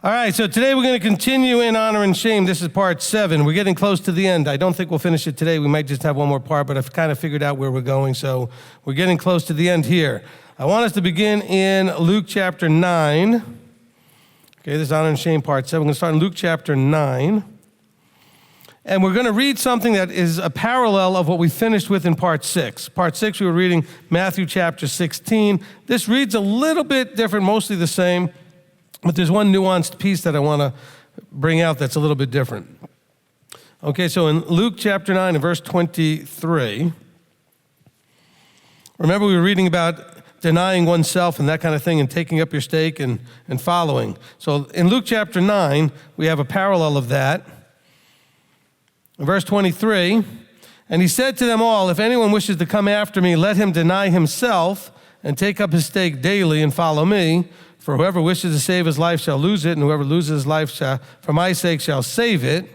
All right, so today we're going to continue in honor and shame. This is part 7. We're getting close to the end. I don't think we'll finish it today. We might just have one more part, but I've kind of figured out where we're going, so we're getting close to the end here. I want us to begin in Luke chapter 9. Okay, this is honor and shame part 7. We're going to start in Luke chapter 9. And we're going to read something that is a parallel of what we finished with in part 6. Part 6, we were reading Matthew chapter 16. This reads a little bit different, mostly the same. But there's one nuanced piece that I want to bring out that's a little bit different. Okay, so in Luke chapter 9 and verse 23, remember we were reading about denying oneself and that kind of thing and taking up your stake and following. So in Luke chapter 9, we have a parallel of that. In verse 23, and he said to them all, if anyone wishes to come after me, let him deny himself and take up his stake daily and follow me. For whoever wishes to save his life shall lose it, and whoever loses his life for my sake shall save it.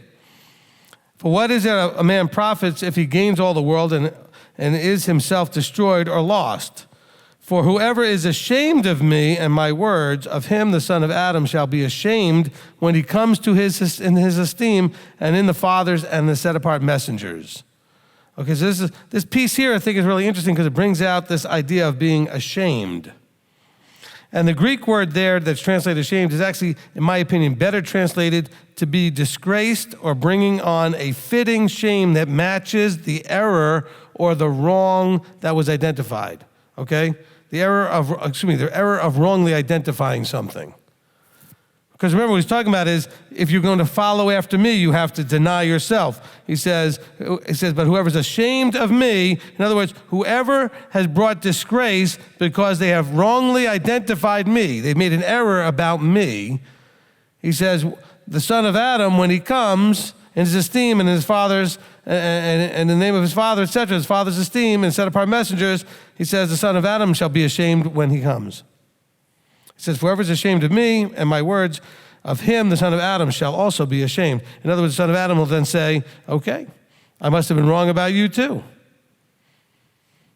For what is it a man profits if he gains all the world and is himself destroyed or lost? For whoever is ashamed of me and my words, of him the Son of Adam shall be ashamed when he comes to in his esteem and in the Father's and the set-apart messengers. Okay, so this piece here I think is really interesting because it brings out this idea of being ashamed. And the Greek word there that's translated ashamed is actually, in my opinion, better translated to be disgraced or bringing on a fitting shame that matches the error or the wrong that was identified, okay? The error of wrongly identifying something. Because remember, what he's talking about is, if you're going to follow after me, you have to deny yourself. He says, but whoever's ashamed of me, in other words, whoever has brought disgrace because they have wrongly identified me, they've made an error about me, he says, the Son of Adam, when he comes in his esteem and his Father's, and in the name of his Father, etc., his Father's esteem and set apart messengers, he says, the Son of Adam shall be ashamed when he comes. It says, whoever is ashamed of me and my words, of him the Son of Adam shall also be ashamed. In other words, the Son of Adam will then say, okay, I must have been wrong about you too.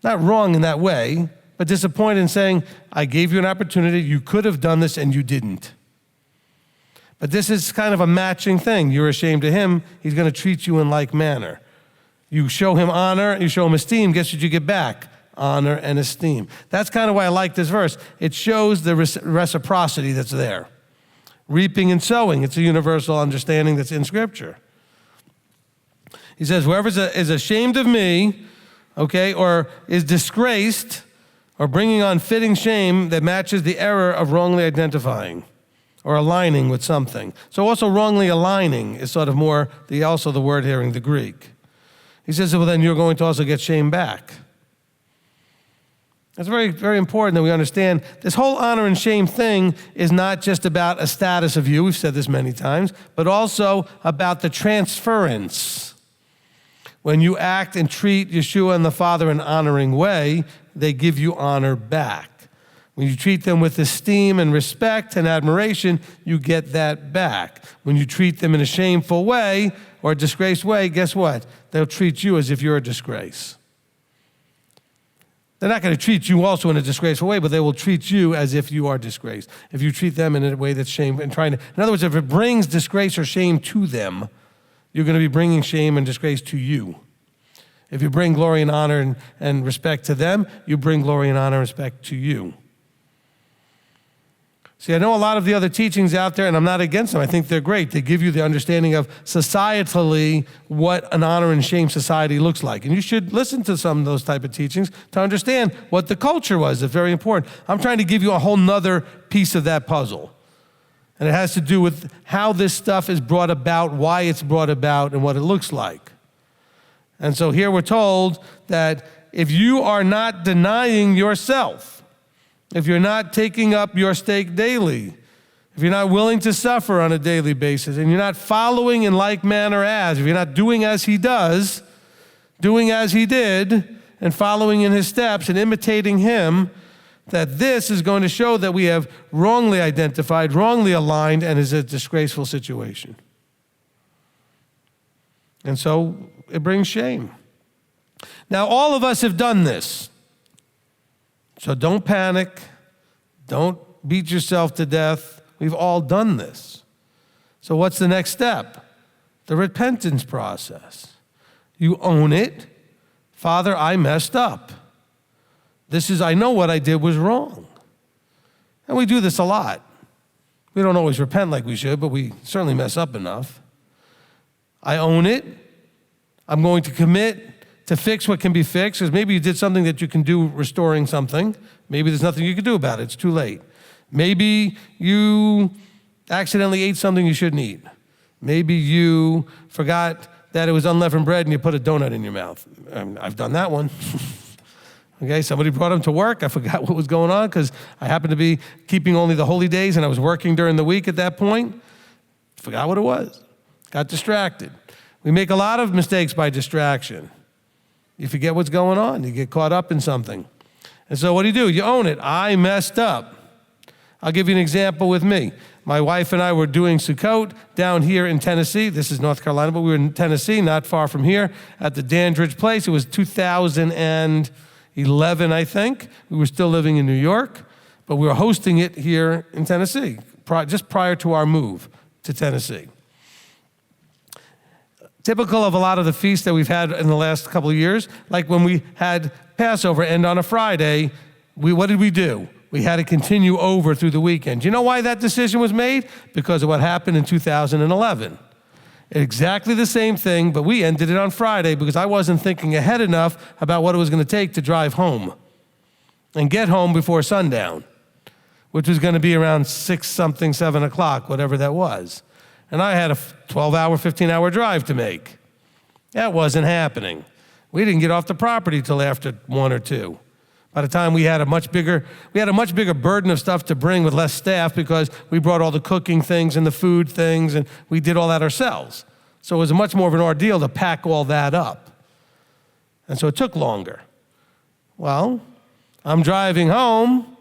Not wrong in that way, but disappointed in saying, I gave you an opportunity, you could have done this and you didn't. But this is kind of a matching thing. You're ashamed of him, he's going to treat you in like manner. You show him honor, you show him esteem, guess what you get back? Honor and esteem. That's kind of why I like this verse. It shows the reciprocity that's there. Reaping and sowing, it's a universal understanding that's in Scripture. He says, whoever is ashamed of me, okay, or is disgraced, or bringing on fitting shame that matches the error of wrongly identifying or aligning with something. So also wrongly aligning is sort of more also the word here in the Greek. He says, well, then you're going to also get shame back. It's very, very important that we understand this whole honor and shame thing is not just about a status of you, we've said this many times, but also about the transference. When you act and treat Yeshua and the Father in an honoring way, they give you honor back. When you treat them with esteem and respect and admiration, you get that back. When you treat them in a shameful way or a disgraced way, guess what? They'll treat you as if you're a disgrace. They're not going to treat you also in a disgraceful way, but they will treat you as if you are disgraced. If you treat them in a way that's shameful and in other words, if it brings disgrace or shame to them, you're going to be bringing shame and disgrace to you. If you bring glory and honor and respect to them, you bring glory and honor and respect to you. See, I know a lot of the other teachings out there, and I'm not against them. I think they're great. They give you the understanding of societally what an honor and shame society looks like. And you should listen to some of those type of teachings to understand what the culture was. It's very important. I'm trying to give you a whole nother piece of that puzzle. And it has to do with how this stuff is brought about, why it's brought about, and what it looks like. And so here we're told that if you are not denying yourself, if you're not taking up your stake daily, if you're not willing to suffer on a daily basis, and you're not following in like manner as, if you're not doing as he does, doing as he did, and following in his steps and imitating him, that this is going to show that we have wrongly identified, wrongly aligned, and is a disgraceful situation. And so it brings shame. Now, all of us have done this. So don't panic. Don't beat yourself to death. We've all done this. So what's the next step? The repentance process. You own it. Father, I messed up. I know what I did was wrong. And we do this a lot. We don't always repent like we should, but we certainly mess up enough. I own it. I'm going to commit to fix what can be fixed, because maybe you did something that you can do restoring something. Maybe there's nothing you can do about it. It's too late. Maybe you accidentally ate something you shouldn't eat. Maybe you forgot that it was unleavened bread and you put a donut in your mouth. I've done that one. Okay, somebody brought them to work. I forgot what was going on because I happened to be keeping only the holy days and I was working during the week at that point. Forgot what it was. Got distracted. We make a lot of mistakes by distraction. You forget what's going on. You get caught up in something. And so what do? You own it. I messed up. I'll give you an example with me. My wife and I were doing Sukkot down here in Tennessee. This is North Carolina, but we were in Tennessee, not far from here, at the Dandridge place. It was 2011, I think. We were still living in New York, but we were hosting it here in Tennessee, just prior to our move to Tennessee. Typical of a lot of the feasts that we've had in the last couple of years, like when we had Passover end on a Friday, what did we do? We had to continue over through the weekend. Do you know why that decision was made? Because of what happened in 2011. Exactly the same thing, but we ended it on Friday because I wasn't thinking ahead enough about what it was going to take to drive home and get home before sundown, which was going to be around 6-something, 7 o'clock, whatever that was. And I had a 12-hour, 15-hour drive to make. That wasn't happening. We didn't get off the property till after 1 or 2. By the time we had a much bigger burden of stuff to bring with less staff because we brought all the cooking things and the food things and we did all that ourselves. So it was much more of an ordeal to pack all that up. And so it took longer. Well, I'm driving home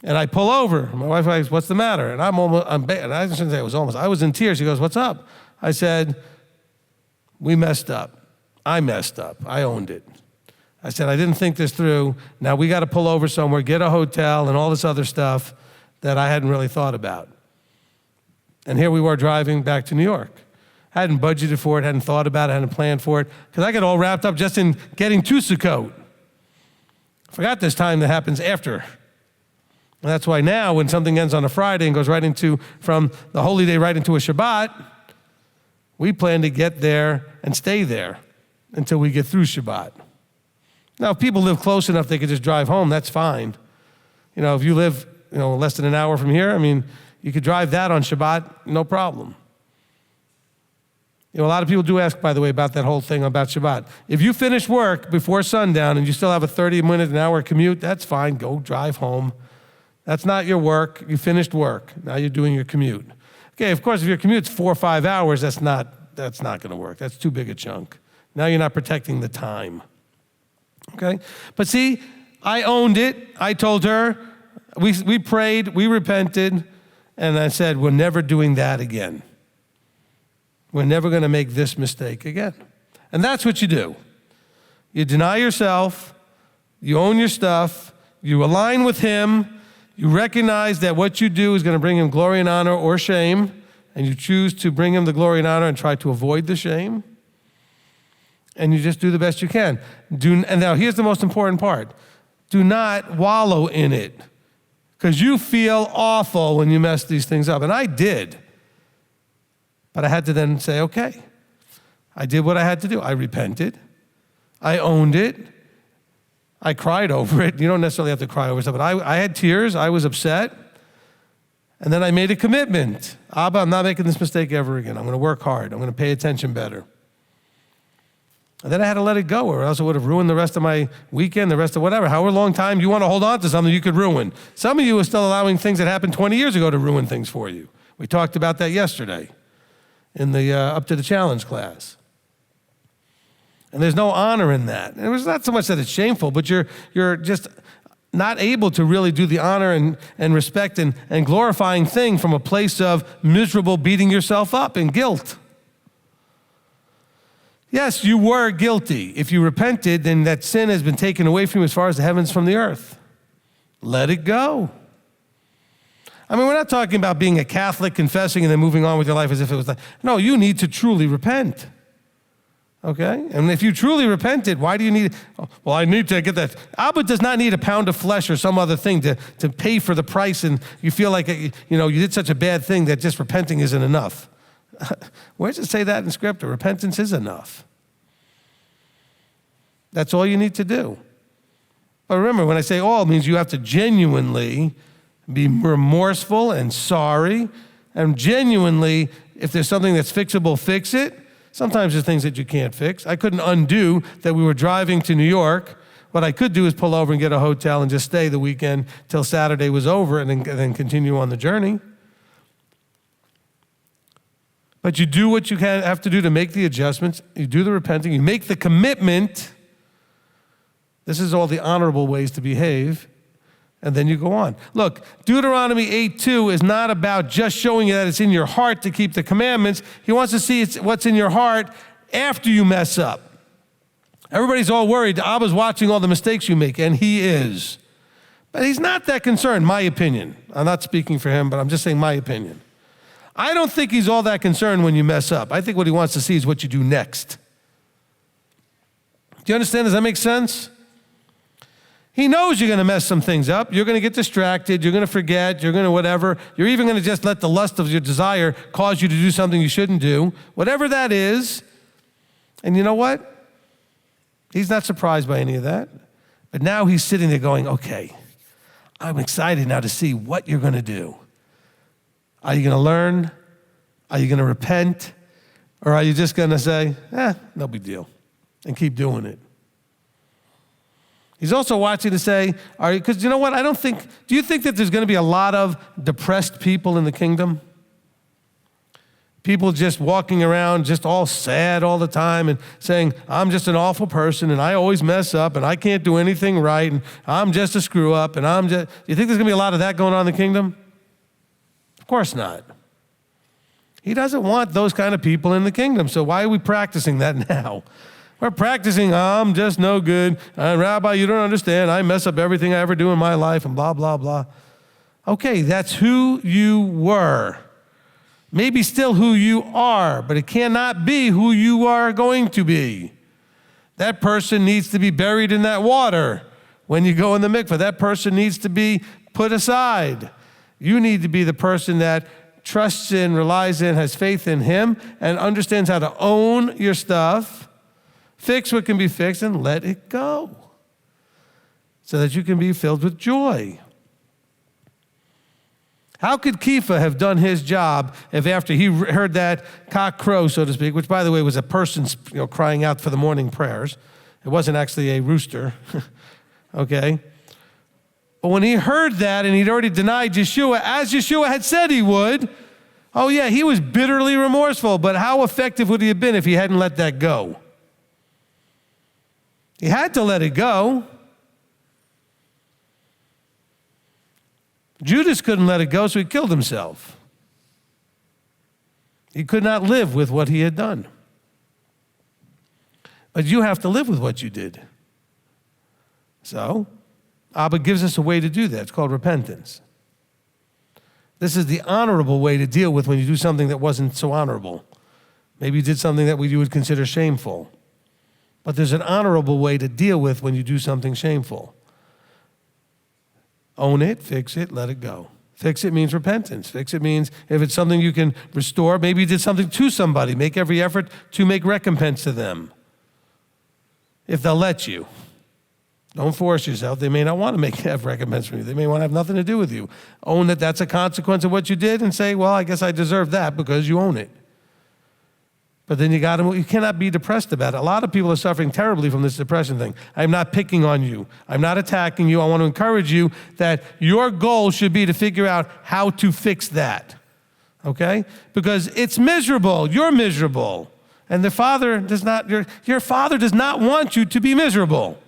and I pull over. My wife goes, "What's the matter?" And I shouldn't say it was almost. I was in tears. She goes, "What's up?" I said, "We messed up. I messed up. I owned it." I said, "I didn't think this through. Now we got to pull over somewhere, get a hotel, and all this other stuff that I hadn't really thought about." And here we were driving back to New York. I hadn't budgeted for it, hadn't thought about it, hadn't planned for it, because I got all wrapped up just in getting to Sukkot. I forgot this time that happens after. And that's why now when something ends on a Friday and goes from the holy day right into a Shabbat, we plan to get there and stay there until we get through Shabbat. Now, if people live close enough, they could just drive home. That's fine. If you live, less than an hour from here, you could drive that on Shabbat, no problem. A lot of people do ask, by the way, about that whole thing about Shabbat. If you finish work before sundown and you still have a 30-minute, an hour commute, that's fine. Go drive home. That's not your work. You finished work. Now you're doing your commute. Okay, of course, if your commute's 4 or 5 hours, that's not going to work. That's too big a chunk. Now you're not protecting the time. Okay? But see, I owned it. I told her, we prayed, we repented, and I said, we're never doing that again. We're never going to make this mistake again. And that's what you do. You deny yourself, you own your stuff, you align with Him, you recognize that what you do is going to bring Him glory and honor or shame, and you choose to bring Him the glory and honor and try to avoid the shame. And you just do the best you can. And now here's the most important part. Do not wallow in it, because you feel awful when you mess these things up. And I did. But I had to then say, okay, I did what I had to do. I repented. I owned it. I cried over it. You don't necessarily have to cry over stuff, but I had tears. I was upset. And then I made a commitment. Abba, I'm not making this mistake ever again. I'm going to work hard. I'm going to pay attention better. And then I had to let it go, or else it would have ruined the rest of my weekend, the rest of whatever. However long time you want to hold on to something you could ruin. Some of you are still allowing things that happened 20 years ago to ruin things for you. We talked about that yesterday in the Up to the Challenge class. And there's no honor in that. And it was not so much that it's shameful, but you're just not able to really do the honor and respect and glorifying thing from a place of miserable beating yourself up and guilt. Yes, you were guilty. If you repented, then that sin has been taken away from you as far as the heavens from the earth. Let it go. I mean, we're not talking about being a Catholic, confessing, and then moving on with your life as if it was like, no, you need to truly repent. Okay? And if you truly repented, why do you need, well, I need to get that. Abba does not need a pound of flesh or some other thing to pay for the price, and you feel like, you did such a bad thing that just repenting isn't enough. Where does it say that in Scripture? Repentance is enough. That's all you need to do. But remember, when I say all, it means you have to genuinely be remorseful and sorry, and genuinely, if there's something that's fixable, fix it. Sometimes there's things that you can't fix. I couldn't undo that we were driving to New York. What I could do is pull over and get a hotel and just stay the weekend till Saturday was over and then continue on the journey. But you do what you have to do to make the adjustments. You do the repenting. You make the commitment. This is all the honorable ways to behave. And then you go on. Look, Deuteronomy 8:2 is not about just showing you that it's in your heart to keep the commandments. He wants to see what's in your heart after you mess up. Everybody's all worried. Abba's watching all the mistakes you make, and he is. But he's not that concerned, my opinion. I'm not speaking for him, but I'm just saying my opinion. I don't think he's all that concerned when you mess up. I think what he wants to see is what you do next. Do you understand? Does that make sense? He knows you're going to mess some things up. You're going to get distracted. You're going to forget. You're going to whatever. You're even going to just let the lust of your desire cause you to do something you shouldn't do. Whatever that is. And you know what? He's not surprised by any of that. But now he's sitting there going, okay, I'm excited now to see what you're going to do. Are you going to learn? Are you going to repent? Or are you just going to say, no big deal, and keep doing it? He's also watching to say, because you know what? Do you think that there's going to be a lot of depressed people in the kingdom? People just walking around just all sad all the time and saying, I'm just an awful person and I always mess up and I can't do anything right and I'm just a screw up and you think there's going to be a lot of that going on in the kingdom? Of course not. He doesn't want those kind of people in the kingdom, so why are we practicing that now? We're practicing, I'm just no good. Rabbi, you don't understand. I mess up everything I ever do in my life and blah, blah, blah. Okay, that's who you were. Maybe still who you are, but it cannot be who you are going to be. That person needs to be buried in that water when you go in the mikveh. That person needs to be put aside. You need to be the person that trusts in, relies in, has faith in him, and understands how to own your stuff, fix what can be fixed, and let it go so that you can be filled with joy. How could Kepha have done his job if after he heard that cock crow, so to speak, which, by the way, was a person crying out for the morning prayers. It wasn't actually a rooster, okay? But when he heard that and he'd already denied Yeshua, as Yeshua had said he would, oh yeah, he was bitterly remorseful, but how effective would he have been if he hadn't let that go? He had to let it go. Judas couldn't let it go, so he killed himself. He could not live with what he had done. But you have to live with what you did. So, Abba gives us a way to do that. It's called repentance. This is the honorable way to deal with when you do something that wasn't so honorable. Maybe you did something that you would consider shameful. But there's an honorable way to deal with when you do something shameful. Own it, fix it, let it go. Fix it means repentance. Fix it means if it's something you can restore, maybe you did something to somebody, make every effort to make recompense to them. If they'll let you. Don't force yourself. They may not want to have recompense from you. They may want to have nothing to do with you. Own that that's a consequence of what you did and say, well, I guess I deserve that because you own it. But then you cannot be depressed about it. A lot of people are suffering terribly from this depression thing. I'm not picking on you. I'm not attacking you. I want to encourage you that your goal should be to figure out how to fix that, okay? Because it's miserable. You're miserable. And the Father does not, your Father does not want you to be miserable.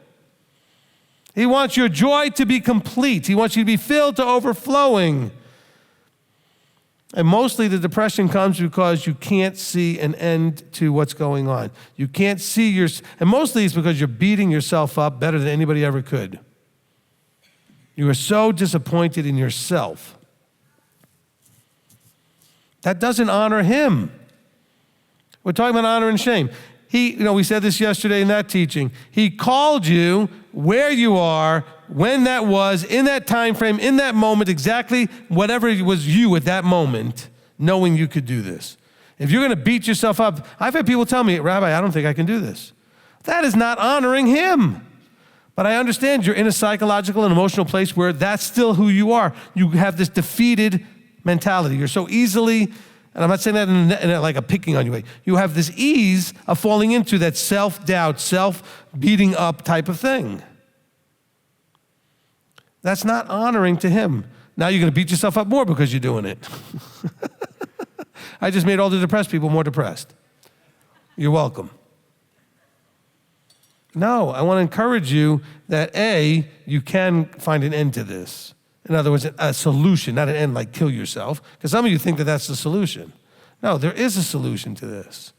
He wants your joy to be complete. He wants you to be filled to overflowing. And mostly the depression comes because you can't see an end to what's going on. You can't see and mostly it's because you're beating yourself up better than anybody ever could. You are so disappointed in yourself. That doesn't honor him. We're talking about honor and shame. We said this yesterday in that teaching. He called you where you are, when that was, in that time frame, in that moment, exactly whatever was you at that moment, knowing you could do this. If you're going to beat yourself up, I've had people tell me, Rabbi, I don't think I can do this. That is not honoring him. But I understand you're in a psychological and emotional place where that's still who you are. You have this defeated mentality. You're so easily, and I'm not saying that in like a picking on you way, you have this ease of falling into that self-doubt, self-beating up type of thing. That's not honoring to him. Now you're going to beat yourself up more because you're doing it. I just made all the depressed people more depressed. You're welcome. No, I want to encourage you that A, you can find an end to this. In other words, a solution, not an end like kill yourself, because some of you think that that's the solution. No, there is a solution to this.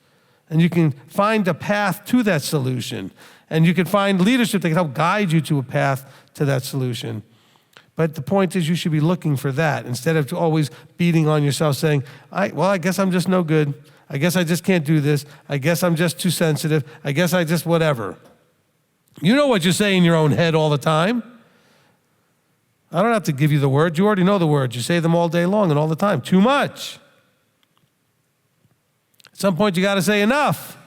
And you can find a path to that solution. And you can find leadership that can help guide you to a path to that solution. But the point is you should be looking for that instead of always beating on yourself saying, I guess I'm just no good. I guess I just can't do this. I guess I'm just too sensitive. I guess I just whatever. You know what you say in your own head all the time. I don't have to give you the words. You already know the words. You say them all day long and all the time. Too much. At some point, you got to say enough.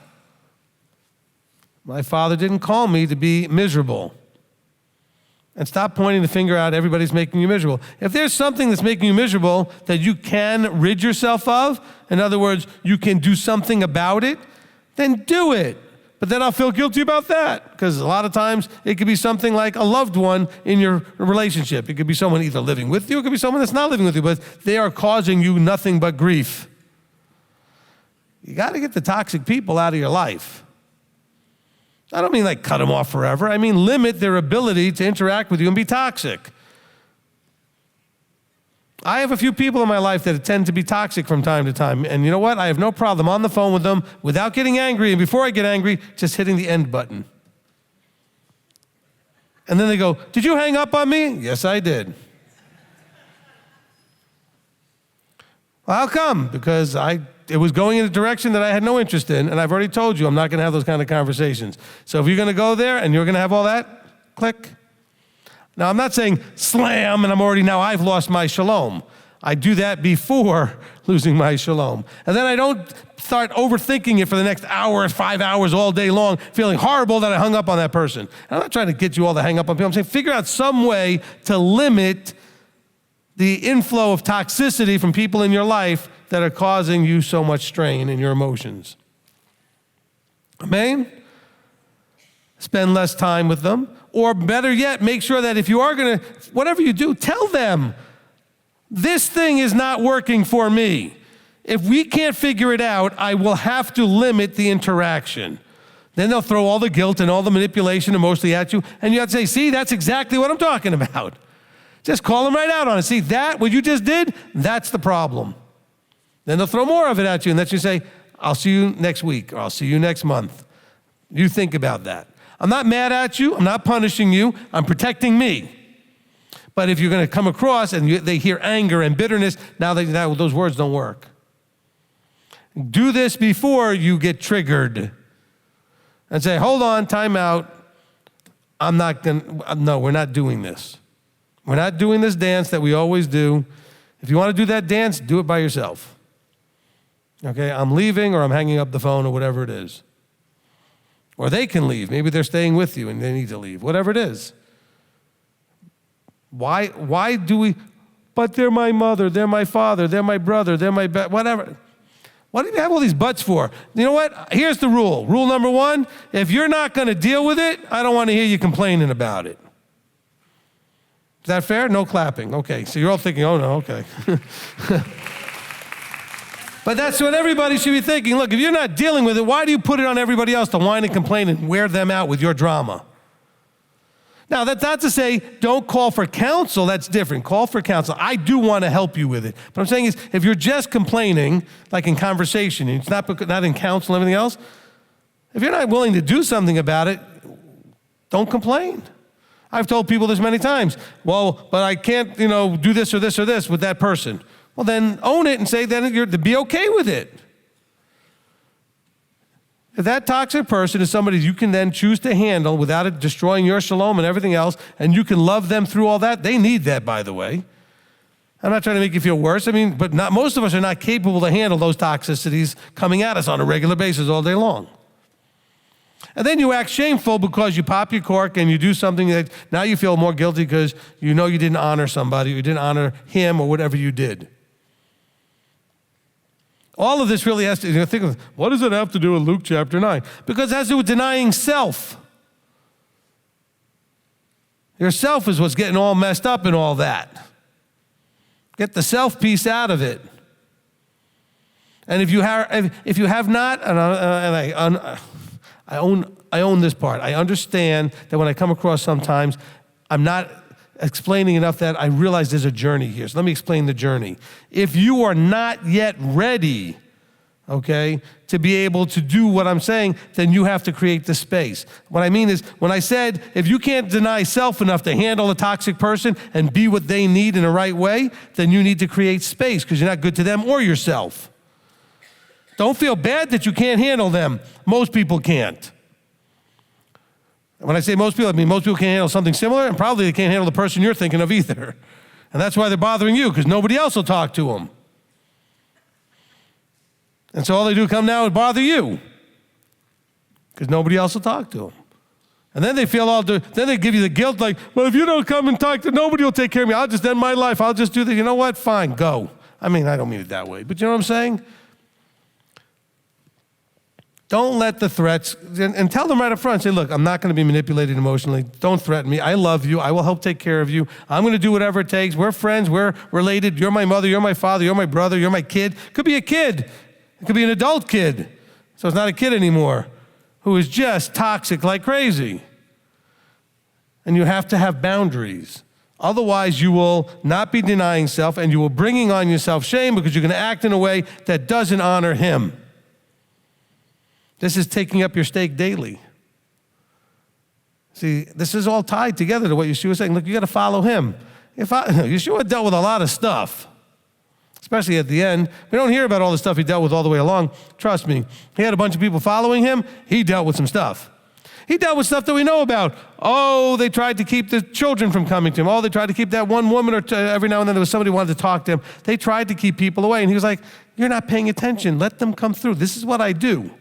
My father didn't call me to be miserable. And stop pointing the finger out, everybody's making you miserable. If there's something that's making you miserable that you can rid yourself of, in other words, you can do something about it, then do it. But then I'll feel guilty about that, because a lot of times it could be something like a loved one in your relationship. It could be someone either living with you, it could be someone that's not living with you, but they are causing you nothing but grief. You got to get the toxic people out of your life. I don't mean like cut them off forever. I mean limit their ability to interact with you and be toxic. I have a few people in my life that tend to be toxic from time to time. And you know what? I have no problem on the phone with them without getting angry. And before I get angry, just hitting the end button. And then they go, did you hang up on me? Yes, I did. Well, how come? Because it was going in a direction that I had no interest in. And I've already told you I'm not going to have those kind of conversations. So if you're going to go there and you're going to have all that, click. Now, I'm not saying slam, and I've lost my shalom. I do that before losing my shalom. And then I don't start overthinking it for the next hour, 5 hours, all day long, feeling horrible that I hung up on that person. And I'm not trying to get you all to hang up on people. I'm saying figure out some way to limit the inflow of toxicity from people in your life that are causing you so much strain in your emotions. Amen? Spend less time with them. Or better yet, make sure that if you are going to, whatever you do, tell them, this thing is not working for me. If we can't figure it out, I will have to limit the interaction. Then they'll throw all the guilt and all the manipulation emotionally at you, and you have to say, see, that's exactly what I'm talking about. Just call them right out on it. See, what you just did, that's the problem. Then they'll throw more of it at you, and then you say, I'll see you next week, or I'll see you next month. You think about that. I'm not mad at you. I'm not punishing you. I'm protecting me. But if you're going to come across and they hear anger and bitterness, now those words don't work. Do this before you get triggered. And say, hold on, time out. No, we're not doing this. We're not doing this dance that we always do. If you want to do that dance, do it by yourself. Okay, I'm leaving or I'm hanging up the phone or whatever it is. Or they can leave. Maybe they're staying with you and they need to leave. Whatever it is. Why do we, but they're my mother, they're my father, they're my brother, they're my, whatever. What do you have all these buts for? You know what? Here's the rule. Rule number 1, if you're not going to deal with it, I don't want to hear you complaining about it. Is that fair? No clapping. Okay, so you're all thinking, oh no, okay. But that's what everybody should be thinking. Look, if you're not dealing with it, why do you put it on everybody else to whine and complain and wear them out with your drama? Now, that's not to say don't call for counsel. That's different. Call for counsel. I do want to help you with it. But I'm saying is if you're just complaining, like in conversation, and it's not in counsel and everything else, if you're not willing to do something about it, don't complain. I've told people this many times. Well, but I can't, do this or this or this with that person. Well, then own it and say then you're to be okay with it. If that toxic person is somebody you can then choose to handle without it destroying your shalom and everything else, and you can love them through all that, they need that, by the way. I'm not trying to make you feel worse. But most of us are not capable to handle those toxicities coming at us on a regular basis all day long. And then you act shameful because you pop your cork and you do something that now you feel more guilty because you know you didn't honor somebody, you didn't honor him or whatever you did. All of this really has to, think of, what does it have to do with Luke chapter 9? Because it has to do with denying self. Yourself is what's getting all messed up in all that. Get the self piece out of it. And if you have not, and I own this part. I understand that when I come across sometimes, I'm not explaining enough that I realize there's a journey here. So let me explain the journey. If you are not yet ready, okay, to be able to do what I'm saying, then you have to create the space. What I mean is, when I said, if you can't deny self enough to handle a toxic person and be what they need in the right way, then you need to create space because you're not good to them or yourself. Don't feel bad that you can't handle them. Most people can't. When I say most people, I mean most people can't handle something similar, and probably they can't handle the person you're thinking of either. And that's why they're bothering you, because nobody else will talk to them. And so all they do come now is bother you, because nobody else will talk to them. And then they feel then they give you the guilt, like, well, if you don't come and talk to, nobody will take care of me. I'll just end my life. I'll just do this. You know what? Fine, go. I mean, I don't mean it that way, but you know what I'm saying? Don't let the threats, and tell them right up front, say, look, I'm not going to be manipulated emotionally. Don't threaten me. I love you. I will help take care of you. I'm going to do whatever it takes. We're friends. We're related. You're my mother. You're my father. You're my brother. You're my kid. Could be a kid. It could be an adult kid. So it's not a kid anymore who is just toxic like crazy. And you have to have boundaries. Otherwise, you will not be denying self, and you will bringing on yourself shame because you're going to act in a way that doesn't honor him. This is taking up your stake daily. See, this is all tied together to what Yeshua was saying. Look, you got to follow him. Yeshua dealt with a lot of stuff, especially at the end. We don't hear about all the stuff he dealt with all the way along. Trust me, he had a bunch of people following him. He dealt with some stuff. He dealt with stuff that we know about. Oh, they tried to keep the children from coming to him. Oh, they tried to keep that one woman, or every now and then there was somebody who wanted to talk to him. They tried to keep people away. And he was like, you're not paying attention. Let them come through. This is what I do.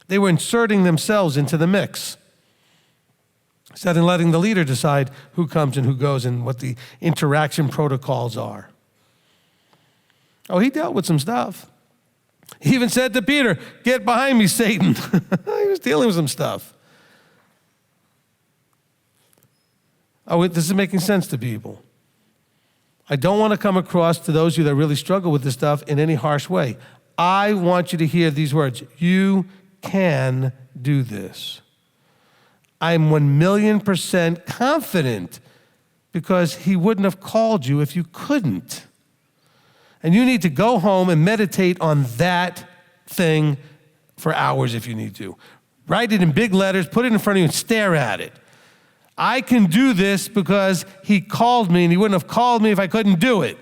They were inserting themselves into the mix, instead of letting the leader decide who comes and who goes and what the interaction protocols are. Oh, he dealt with some stuff. He even said to Peter, get behind me, Satan. He was dealing with some stuff. Oh, this is making sense to people. I don't want to come across to those of you that really struggle with this stuff in any harsh way. I want you to hear these words. You can do this. I'm 1,000,000% confident because he wouldn't have called you if you couldn't. And you need to go home and meditate on that thing for hours if you need to. Write it in big letters, put it in front of you and stare at it. I can do this because he called me, and he wouldn't have called me if I couldn't do it.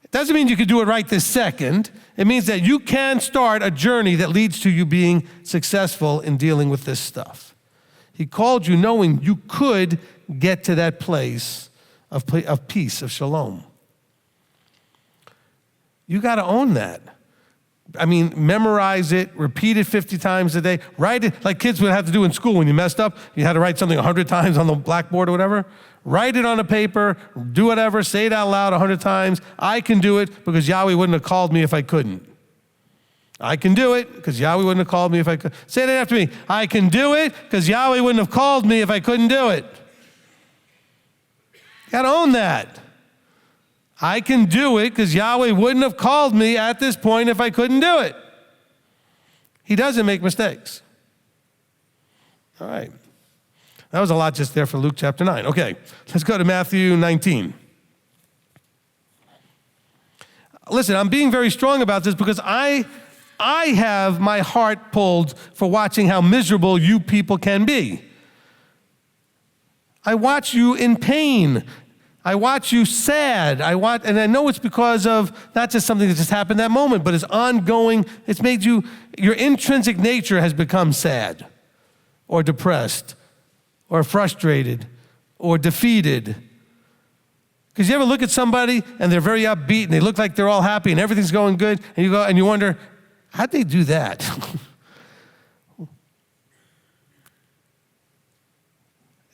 It doesn't mean you can do it right this second. It means that you can start a journey that leads to you being successful in dealing with this stuff. He called you knowing you could get to that place of peace, of shalom. You got to own that. I mean, memorize it, repeat it 50 times a day, write it like kids would have to do in school when you messed up. You had to write something 100 times on the blackboard or whatever. Write it on a paper, do whatever, say it out loud 100 times. I can do it because Yahweh wouldn't have called me if I couldn't. I can do it because Yahweh wouldn't have called me if I could. Say that after me. I can do it because Yahweh wouldn't have called me if I couldn't do it. You got to own that. I can do it because Yahweh wouldn't have called me at this point if I couldn't do it. He doesn't make mistakes. All right. That was a lot just there for Luke chapter 9. Okay, let's go to Matthew 19. Listen, I'm being very strong about this because I have my heart pulled for watching how miserable you people can be. I watch you in pain. I watch you sad. And I know it's because of not just something that just happened that moment, but it's ongoing. It's made you, your intrinsic nature has become sad or depressed or frustrated or defeated. Because you ever look at somebody and they're very upbeat and they look like they're all happy and everything's going good, and you go and you wonder, how'd they do that?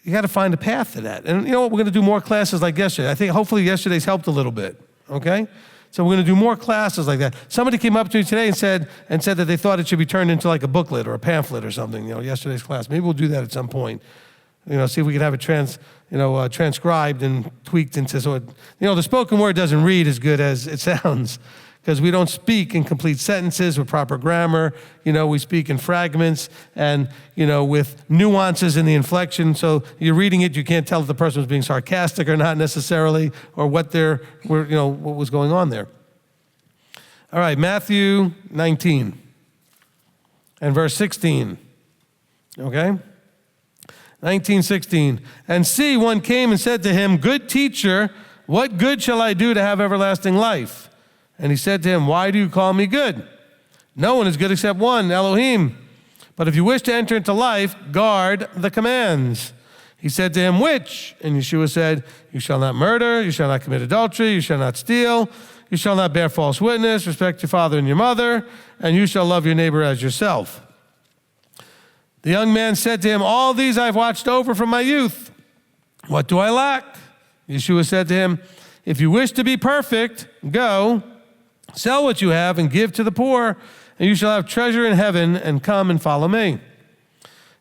You got to find a path to that. And you know what? We're going to do more classes like yesterday. I think hopefully yesterday's helped a little bit, okay? So we're going to do more classes like that. Somebody came up to me today and said that they thought it should be turned into like a booklet or a pamphlet or something, yesterday's class. Maybe we'll do that at some point. See if we can have it transcribed and tweaked into so it, the spoken word doesn't read as good as it sounds, because we don't speak in complete sentences with proper grammar. We speak in fragments and, with nuances in the inflection. So you're reading it, you can't tell if the person was being sarcastic or not necessarily, or what what was going on there. All right, Matthew 19 and verse 16, okay? 19:16, and see, one came and said to him, "Good teacher, what good shall I do to have everlasting life?" And he said to him, "Why do you call me good? No one is good except one, Elohim. But if you wish to enter into life, guard the commands." He said to him, "Which?" And Yeshua said, "You shall not murder, you shall not commit adultery, you shall not steal, you shall not bear false witness, respect your father and your mother, and you shall love your neighbor as yourself." The young man said to him, "All these I've watched over from my youth. What do I lack?" Yeshua said to him, "If you wish to be perfect, go, sell what you have and give to the poor, and you shall have treasure in heaven, and come and follow me."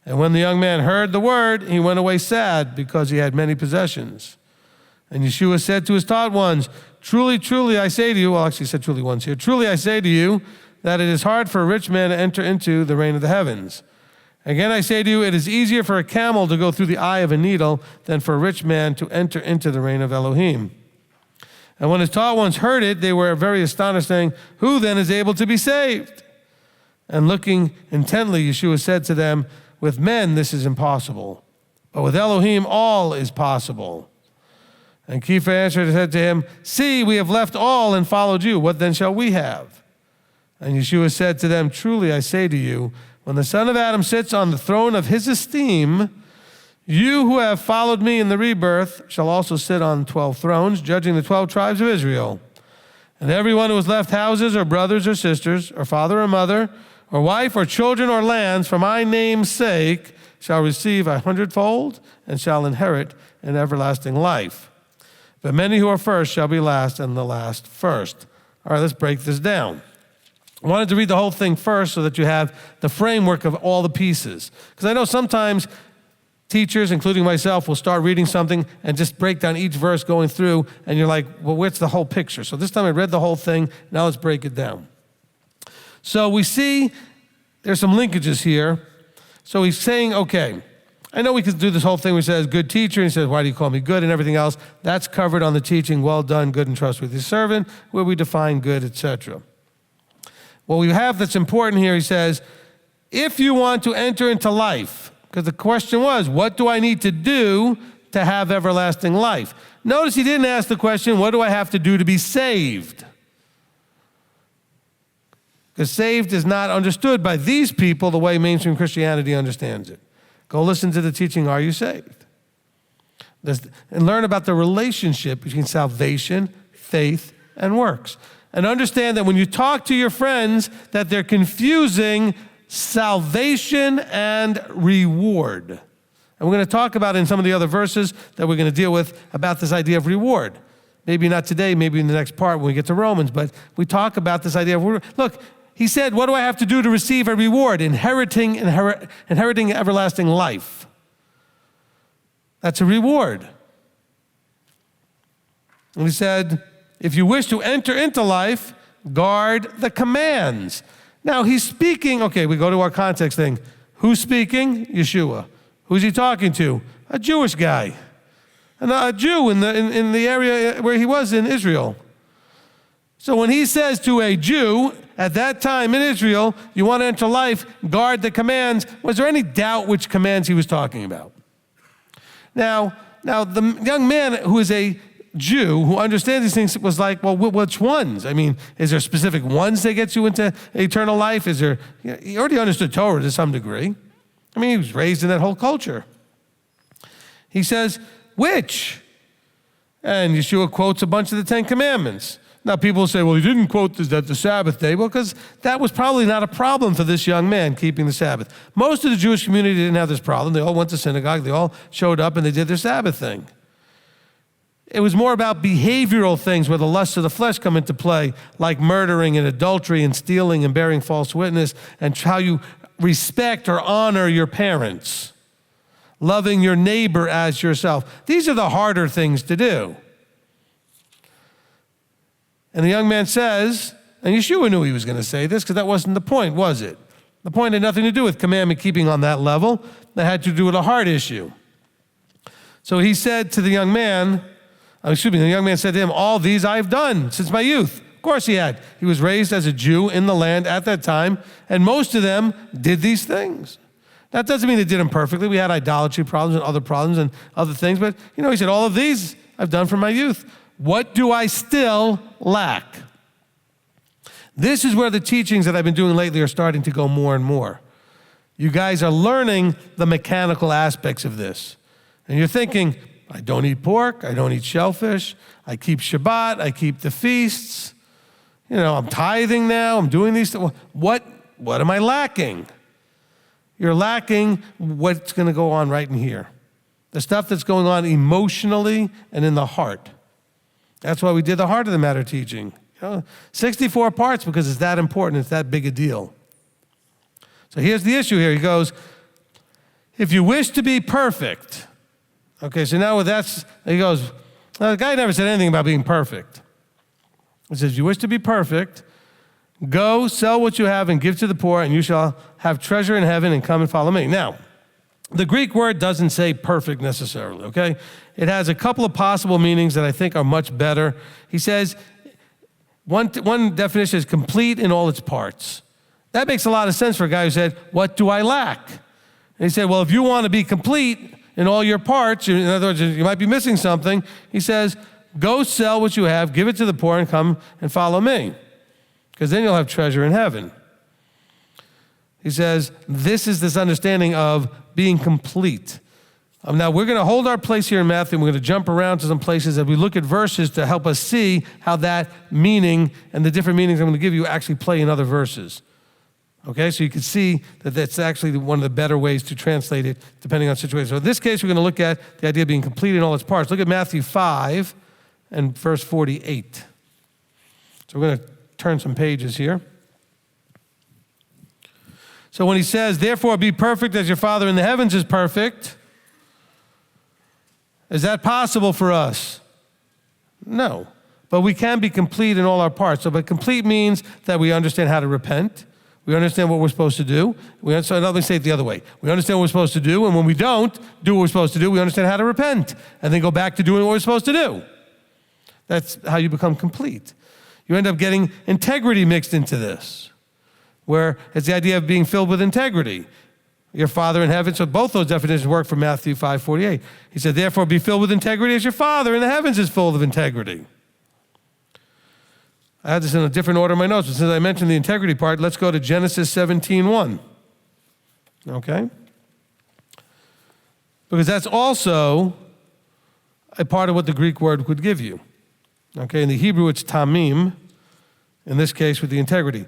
And when the young man heard the word, he went away sad because he had many possessions. And Yeshua said to his taught ones, "Truly, truly, I say to you," well, actually he said truly once here, "Truly I say to you that it is hard for a rich man to enter into the reign of the heavens. Again, I say to you, it is easier for a camel to go through the eye of a needle than for a rich man to enter into the reign of Elohim." And when his taught ones heard it, they were very astonished, saying, "Who then is able to be saved?" And looking intently, Yeshua said to them, "With men this is impossible, but with Elohim all is possible." And Kepha answered and said to him, "See, we have left all and followed you. What then shall we have?" And Yeshua said to them, "Truly I say to you, when the Son of Adam sits on the throne of his esteem, you who have followed me in the rebirth shall also sit on 12 thrones, judging the 12 tribes of Israel. And everyone who has left houses or brothers or sisters or father or mother or wife or children or lands for my name's sake shall receive 100-fold and shall inherit an everlasting life. But many who are first shall be last, and the last first." All right, let's break this down. I wanted to read the whole thing first so that you have the framework of all the pieces. Because I know sometimes teachers, including myself, will start reading something and just break down each verse going through, and you're like, well, where's the whole picture? So this time I read the whole thing, now let's break it down. So we see there's some linkages here. So he's saying, okay, I know we could do this whole thing where he says, "Good teacher," and he says, "Why do you call me good?" and everything else. That's covered on the teaching, "Well done, good and trustworthy servant," where we define good, etc. What we have that's important here, he says, if you want to enter into life, because the question was, what do I need to do to have everlasting life? Notice he didn't ask the question, what do I have to do to be saved? Because saved is not understood by these people the way mainstream Christianity understands it. Go listen to the teaching, Are You Saved? And learn about the relationship between salvation, faith, and works. And understand that when you talk to your friends, that they're confusing salvation and reward. And we're going to talk about in some of the other verses that we're going to deal with about this idea of reward. Maybe not today, maybe in the next part when we get to Romans, but we talk about this idea of reward. Look, he said, what do I have to do to receive a reward? Inheriting everlasting life. That's a reward. And he said, if you wish to enter into life, guard the commands. Now he's speaking, okay, we go to our context thing. Who's speaking? Yeshua. Who's he talking to? A Jewish guy. And a Jew in the area where he was in Israel. So when he says to a Jew at that time in Israel, you want to enter life, guard the commands, was there any doubt which commands he was talking about? Now the young man who is a Jew who understands these things was like, well, which ones? I mean, is there specific ones that get you into eternal life? Is there, he already understood Torah to some degree. I mean, he was raised in that whole culture. He says, which? And Yeshua quotes a bunch of the Ten Commandments. Now, people say, well, he didn't quote the Sabbath day. Well, because that was probably not a problem for this young man, keeping the Sabbath. Most of the Jewish community didn't have this problem. They all went to synagogue. They all showed up, and they did their Sabbath thing. It was more about behavioral things where the lusts of the flesh come into play, like murdering and adultery and stealing and bearing false witness, and how you respect or honor your parents, loving your neighbor as yourself. These are the harder things to do. And the young man says, and Yeshua knew he was going to say this because that wasn't the point, was it? The point had nothing to do with commandment keeping on that level. That had to do with a heart issue. So he said to the young man, the young man said to him, all these I've done since my youth. Of course he had. He was raised as a Jew in the land at that time, and most of them did these things. That doesn't mean they did them perfectly. We had idolatry problems and other things, but he said, all of these I've done from my youth. What do I still lack? This is where the teachings that I've been doing lately are starting to go more and more. You guys are learning the mechanical aspects of this. And you're thinking, I don't eat pork, I don't eat shellfish, I keep Shabbat, I keep the feasts. I'm tithing now, I'm doing these things. What am I lacking? You're lacking what's going to go on right in here. The stuff that's going on emotionally and in the heart. That's why we did the heart of the matter teaching. 64 parts because it's that important, it's that big a deal. So here's the issue here. He goes, if you wish to be perfect. Okay, so now he goes, the guy never said anything about being perfect. He says, if you wish to be perfect, go sell what you have and give to the poor, and you shall have treasure in heaven, and come and follow me. Now, the Greek word doesn't say perfect necessarily, okay? It has a couple of possible meanings that I think are much better. He says, one definition is complete in all its parts. That makes a lot of sense for a guy who said, what do I lack? And he said, well, if you want to be complete in all your parts, in other words, you might be missing something, he says, go sell what you have, give it to the poor, and come and follow me, because then you'll have treasure in heaven. He says, this understanding of being complete. Now, we're going to hold our place here in Matthew, and we're going to jump around to some places as we look at verses to help us see how that meaning and the different meanings I'm going to give you actually play in other verses. Okay, so you can see that that's actually one of the better ways to translate it depending on situation. So in this case, we're going to look at the idea of being complete in all its parts. Look at Matthew 5 and verse 48. So we're going to turn some pages here. So when he says, therefore be perfect as your Father in the heavens is perfect, is that possible for us? No. But we can be complete in all our parts. But complete means that we understand how to repent. We understand what we're supposed to do. Let me say it the other way. We understand what we're supposed to do, and when we don't do what we're supposed to do, we understand how to repent, and then go back to doing what we're supposed to do. That's how you become complete. You end up getting integrity mixed into this, where it's the idea of being filled with integrity. Your Father in heaven, so both those definitions work for Matthew 5:48. He said, therefore be filled with integrity as your Father in the heavens is full of integrity. I had this in a different order in my notes, but since I mentioned the integrity part, let's go to Genesis 17:1. Okay? Because that's also a part of what the Greek word would give you. Okay, in the Hebrew it's tamim, in this case with the integrity.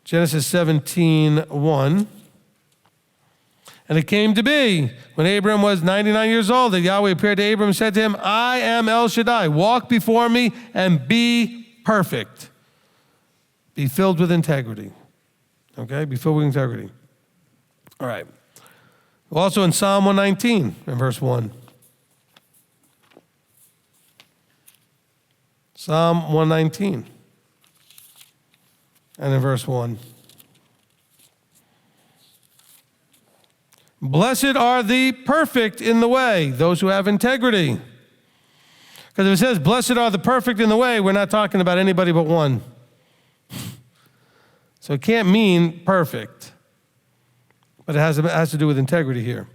Genesis 17:1. And it came to be, when Abram was 99 years old, that Yahweh appeared to Abram and said to him, I am El Shaddai, walk before me and be perfect. Be filled with integrity. Okay, be filled with integrity. All right. Also in Psalm 119, in verse 1. Psalm 119, and in verse 1. Blessed are the perfect in the way, those who have integrity. Because if it says, blessed are the perfect in the way, we're not talking about anybody but one. So it can't mean perfect, but it has to do with integrity here.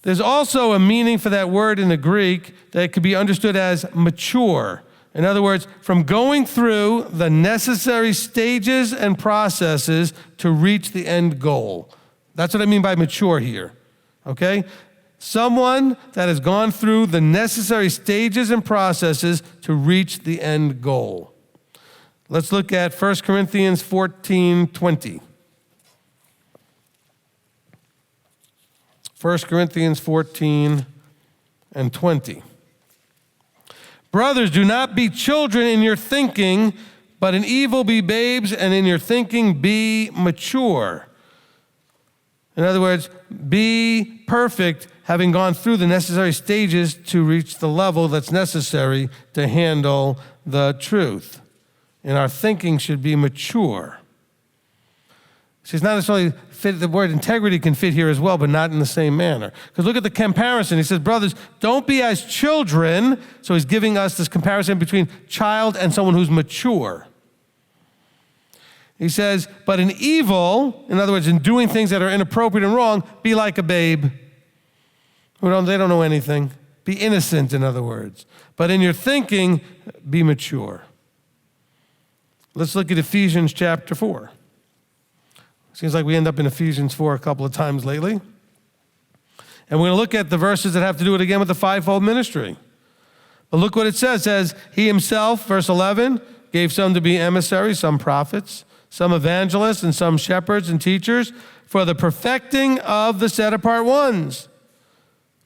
There's also a meaning for that word in the Greek that could be understood as mature. In other words, from going through the necessary stages and processes to reach the end goal. That's what I mean by mature here, okay? Someone that has gone through the necessary stages and processes to reach the end goal. Let's look at 1 Corinthians 14:20. 1 Corinthians 14 and 20. Brothers, do not be children in your thinking, but in evil be babes, and in your thinking be mature. In other words, be perfect, having gone through the necessary stages to reach the level that's necessary to handle the truth. And our thinking should be mature. See, it's not necessarily fit, the word integrity can fit here as well, but not in the same manner. Because look at the comparison. He says, brothers, don't be as children. So he's giving us this comparison between child and someone who's mature. He says, but in evil, in other words, in doing things that are inappropriate and wrong, be like a babe. They don't know anything. Be innocent, in other words. But in your thinking, be mature. Let's look at Ephesians chapter 4. Seems like we end up in Ephesians 4 a couple of times lately. And we're going to look at the verses that have to do it again with the fivefold ministry. But look what it says. It says, he himself, verse 11, gave some to be emissaries, some prophets, some evangelists, and some shepherds and teachers for the perfecting of the set-apart ones,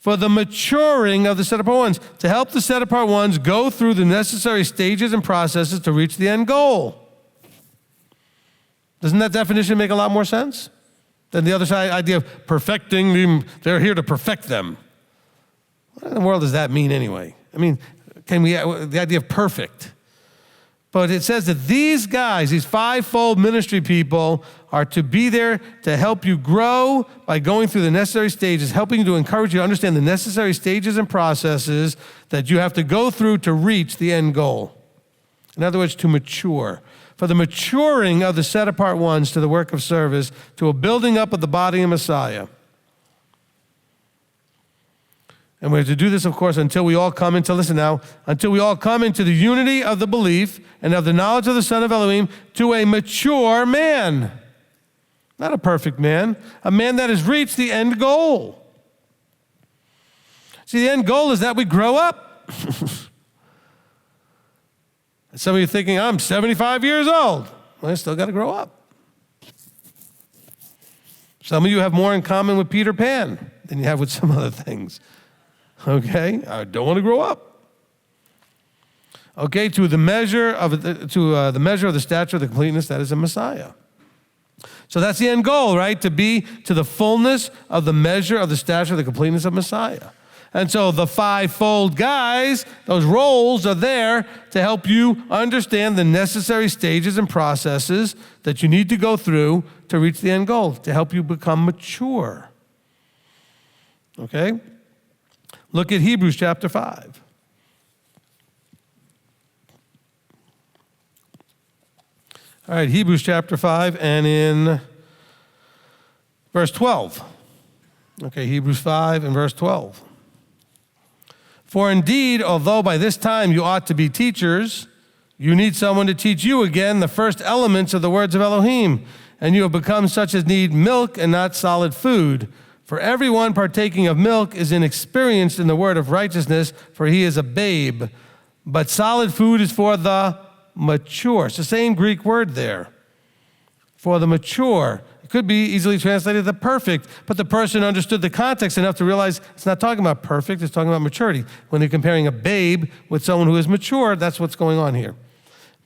for the maturing of the set-apart ones, to help the set-apart ones go through the necessary stages and processes to reach the end goal. Doesn't that definition make a lot more sense than the other side idea of perfecting them? They're here to perfect them. What in the world does that mean anyway? I mean, the idea of perfect. But it says that these guys, these fivefold ministry people, are to be there to help you grow by going through the necessary stages, helping you to encourage you to understand the necessary stages and processes that you have to go through to reach the end goal. In other words, to mature. For the maturing of the set-apart ones to the work of service, to a building up of the body of Messiah. And we're to do this, of course, until we all come into the unity of the belief and of the knowledge of the Son of Elohim, to a mature man. Not a perfect man, a man that has reached the end goal. See, the end goal is that we grow up. Some of you are thinking, I'm 75 years old. Well, I still got to grow up. Some of you have more in common with Peter Pan than you have with some other things. Okay? I don't want to grow up. Okay, to the measure of the stature of the completeness that is in Messiah. So that's the end goal, right? To be to the fullness of the measure of the stature of the completeness of Messiah. And so the fivefold guys, those roles are there to help you understand the necessary stages and processes that you need to go through to reach the end goal, to help you become mature. Okay? Look at Hebrews chapter 5. All right, Hebrews chapter 5 and in verse 12. Okay, Hebrews 5 and verse 12. For indeed, although by this time you ought to be teachers, you need someone to teach you again the first elements of the words of Elohim, and you have become such as need milk and not solid food. For everyone partaking of milk is inexperienced in the word of righteousness, for he is a babe. But solid food is for the mature. It's the same Greek word there. For the mature. It could be easily translated the perfect, but the person understood the context enough to realize it's not talking about perfect, it's talking about maturity. When they're comparing a babe with someone who is mature, that's what's going on here.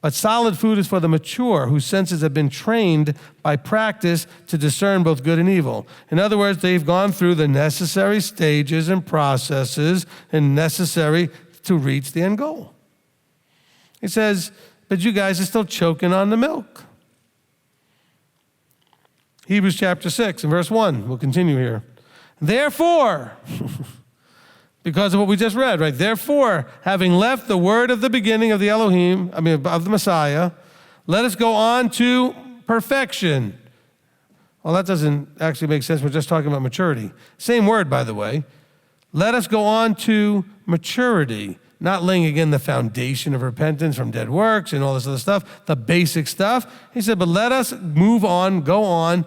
But solid food is for the mature, whose senses have been trained by practice to discern both good and evil. In other words, they've gone through the necessary stages and processes and necessary to reach the end goal. He says, but you guys are still choking on the milk. Hebrews chapter 6 and verse 1. We'll continue here. Therefore, because of what we just read, right? Therefore, having left the word of the beginning of the Elohim, of the Messiah, let us go on to perfection. Well, that doesn't actually make sense. We're just talking about maturity. Same word, by the way. Let us go on to maturity, not laying again the foundation of repentance from dead works and all this other stuff, the basic stuff. He said, but let us move on, go on.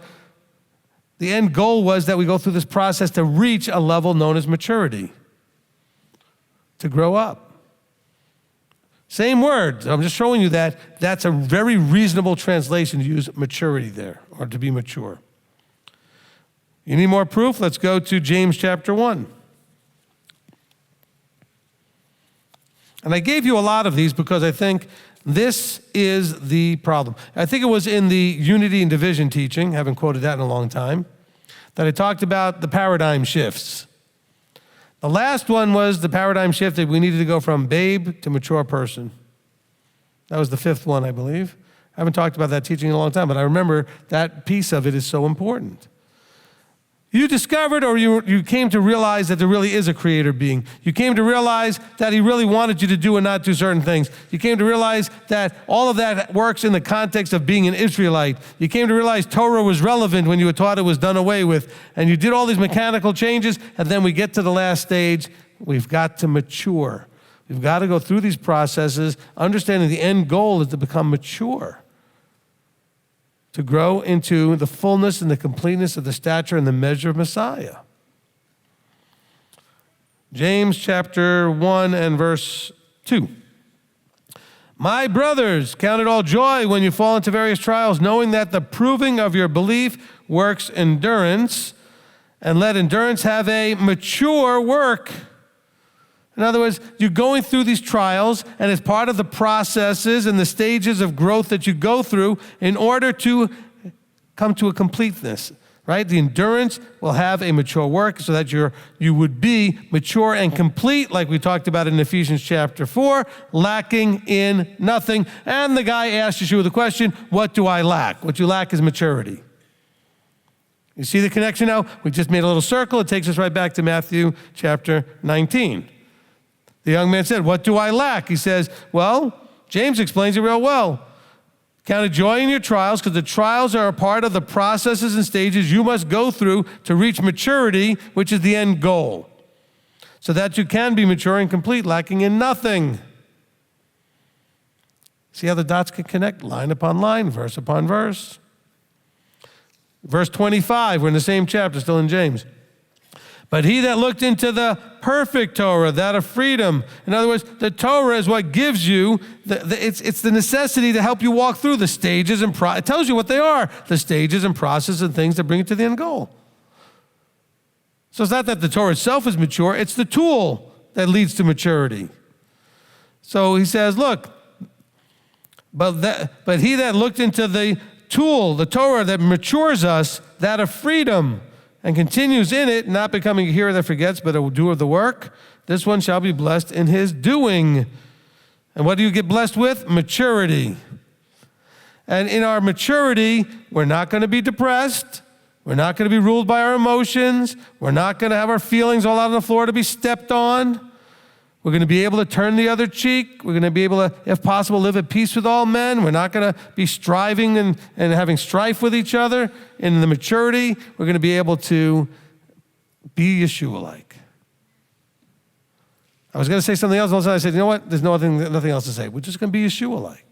The end goal was that we go through this process to reach a level known as maturity, to grow up. Same word. I'm just showing you that that's a very reasonable translation to use maturity there, or to be mature. You need more proof? Let's go to James chapter 1. And I gave you a lot of these because I think this is the problem. I think it was in the unity and division teaching, haven't quoted that in a long time, that I talked about the paradigm shifts. The last one was the paradigm shift that we needed to go from babe to mature person. That was the fifth one, I believe. I haven't talked about that teaching in a long time, but I remember that piece of it is so important. You discovered, or you came to realize that there really is a creator being. You came to realize that he really wanted you to do and not do certain things. You came to realize that all of that works in the context of being an Israelite. You came to realize Torah was relevant when you were taught it was done away with. And you did all these mechanical changes, and then we get to the last stage. We've got to mature. We've got to go through these processes, understanding the end goal is to become mature, to grow into the fullness and the completeness of the stature and the measure of Messiah. James chapter 1 and verse 2. My brothers, count it all joy when you fall into various trials, knowing that the proving of your belief works endurance, and let endurance have a mature work. In other words, you're going through these trials, and it's part of the processes and the stages of growth that you go through in order to come to a completeness, right? The endurance will have a mature work so that you would be mature and complete, like we talked about in Ephesians chapter 4, lacking in nothing. And the guy asked Yeshua the question, what do I lack? What you lack is maturity. You see the connection now? We just made a little circle. It takes us right back to Matthew chapter 19. The young man said, what do I lack? He says, well, James explains it real well. Count it joy in your trials, because the trials are a part of the processes and stages you must go through to reach maturity, which is the end goal, so that you can be mature and complete, lacking in nothing. See how the dots can connect, line upon line, verse upon verse. Verse 25, we're in the same chapter, still in James. But he that looked into the perfect Torah, that of freedom. In other words, the Torah is what gives you, it's the necessity to help you walk through the stages and it tells you what they are, the stages and processes and things that bring you to the end goal. So it's not that the Torah itself is mature, it's the tool that leads to maturity. So he says, look, but he that looked into the tool, the Torah that matures us, that of freedom, and continues in it, not becoming a hearer that forgets, but a doer of the work, this one shall be blessed in his doing. And what do you get blessed with? Maturity. And in our maturity, we're not going to be depressed. We're not going to be ruled by our emotions. We're not going to have our feelings all out on the floor to be stepped on. We're going to be able to turn the other cheek. We're going to be able to, if possible, live at peace with all men. We're not going to be striving and having strife with each other. In the maturity, we're going to be able to be Yeshua-like. I was going to say something else, and all of a sudden I said, you know what? There's nothing else to say. We're just going to be Yeshua-like.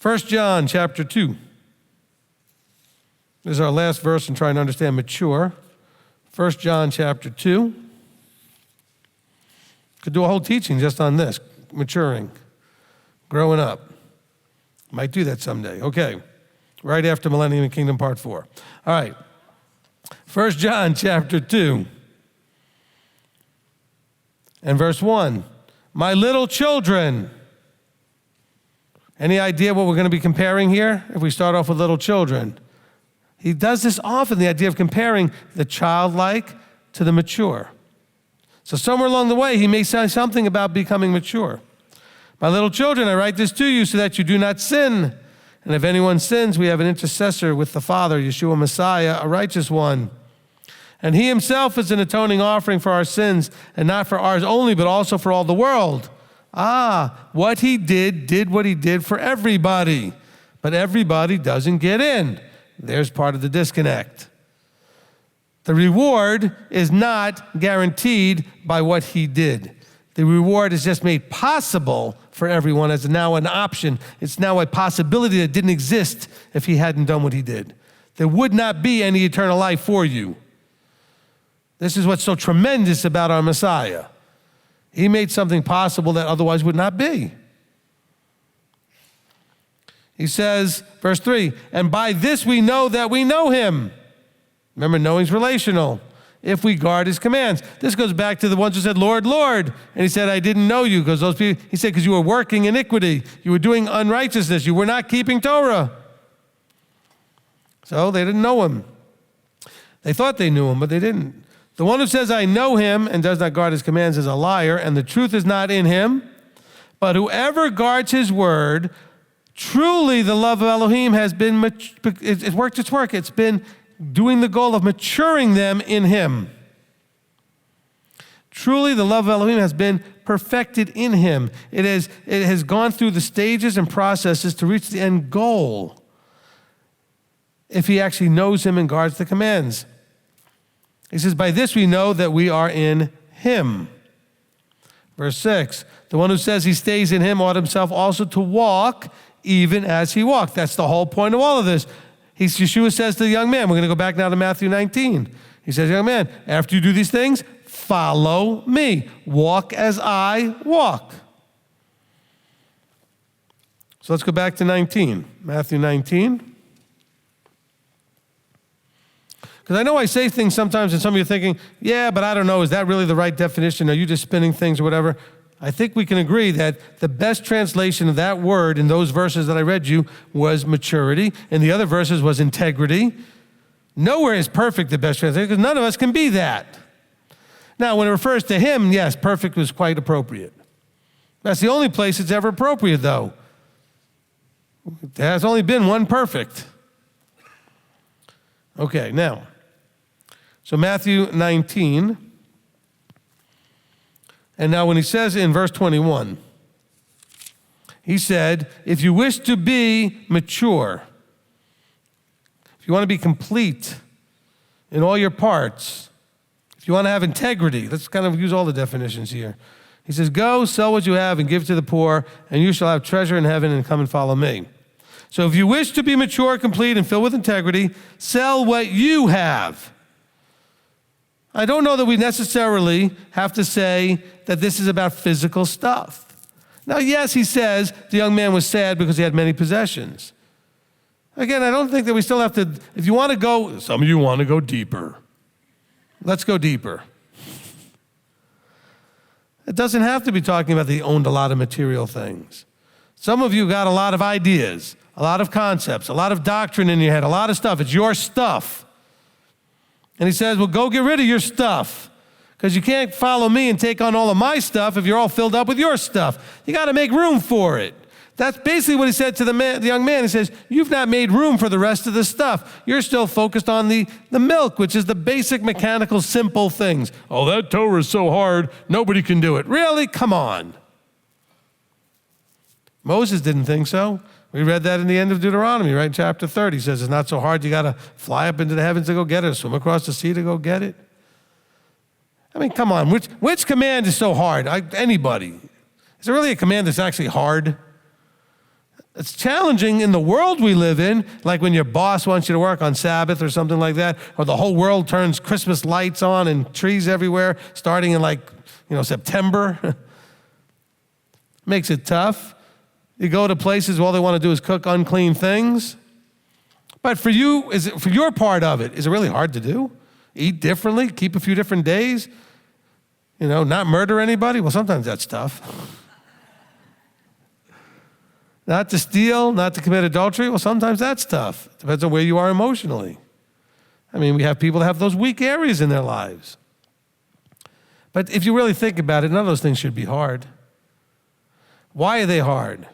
1 John chapter 2. This is our last verse in trying to understand mature. 1 John chapter 2. Could do a whole teaching just on this, maturing, growing up. Might do that someday. Okay, right after Millennium and Kingdom Part 4. All right, 1 John chapter 2 and verse 1. My little children. Any idea what we're going to be comparing here? If we start off with little children. He does this often, the idea of comparing the childlike to the mature. So somewhere along the way, he may say something about becoming mature. My little children, I write this to you so that you do not sin. And if anyone sins, we have an intercessor with the Father, Yeshua Messiah, a righteous one. And he himself is an atoning offering for our sins, and not for ours only, but also for all the world. What he did what he did for everybody. But everybody doesn't get in. There's part of the disconnect. The reward is not guaranteed by what he did. The reward is just made possible for everyone as now an option. It's now a possibility that didn't exist if he hadn't done what he did. There would not be any eternal life for you. This is what's so tremendous about our Messiah. He made something possible that otherwise would not be. He says, verse 3, and by this we know that we know him. Remember, knowing's relational. If we guard his commands. This goes back to the ones who said, Lord, Lord. And he said, I didn't know you. Because those people, he said, because you were working iniquity. You were doing unrighteousness. You were not keeping Torah. So they didn't know him. They thought they knew him, but they didn't. The one who says, I know him, and does not guard his commands is a liar, and the truth is not in him. But whoever guards his word, truly the love of Elohim has been, it's worked its work. It's been doing the goal of maturing them in him. Truly the love of Elohim has been perfected in him. It has gone through the stages and processes to reach the end goal if he actually knows him and guards the commands. He says, by this we know that we are in him. Verse 6, the one who says he stays in him ought himself also to walk even as he walked. That's the whole point of all of this. Yeshua says to the young man, we're going to go back now to Matthew 19. He says, young man, after you do these things, follow me. Walk as I walk. So let's go back to 19, Matthew 19. Because I know I say things sometimes and some of you are thinking, yeah, but I don't know, is that really the right definition? Are you just spinning things or whatever? I think we can agree that the best translation of that word in those verses that I read you was maturity, and the other verses was integrity. Nowhere is perfect the best translation, because none of us can be that. Now, when it refers to him, yes, perfect was quite appropriate. That's the only place it's ever appropriate, though. There has only been one perfect. Okay, now, so Matthew 19. And now when he says in verse 21, he said, if you wish to be mature, if you want to be complete in all your parts, if you want to have integrity, let's kind of use all the definitions here. He says, go, sell what you have and give to the poor, and you shall have treasure in heaven, and come and follow me. So if you wish to be mature, complete, and filled with integrity, sell what you have. I don't know that we necessarily have to say that this is about physical stuff. Now, yes, he says the young man was sad because he had many possessions. Again, I don't think that we still have to, if you want to go, some of you want to go deeper. Let's go deeper. It doesn't have to be talking about that he owned a lot of material things. Some of you got a lot of ideas, a lot of concepts, a lot of doctrine in your head, a lot of stuff. It's your stuff. And he says, well, go get rid of your stuff, because you can't follow me and take on all of my stuff if you're all filled up with your stuff. You got to make room for it. That's basically what he said to the young man. He says, you've not made room for the rest of the stuff. You're still focused on the milk, which is the basic mechanical simple things. Oh, that Torah is so hard, nobody can do it. Really? Come on. Moses didn't think so. We read that in the end of Deuteronomy, right? In chapter 30, he says it's not so hard. You got to fly up into the heavens to go get it, or swim across the sea to go get it. I mean, come on. Which command is so hard? Anybody. Is there really a command that's actually hard? It's challenging in the world we live in, like when your boss wants you to work on Sabbath or something like that, or the whole world turns Christmas lights on and trees everywhere starting in September. Makes it tough. You go to places, all they want to do is cook unclean things. But for you, for your part of it, is it really hard to do? Eat differently, keep a few different days, not murder anybody? Well, sometimes that's tough. Not to steal, not to commit adultery? Well, sometimes that's tough. Depends on where you are emotionally. I mean, we have people that have those weak areas in their lives. But if you really think about it, none of those things should be hard. Why are they hard?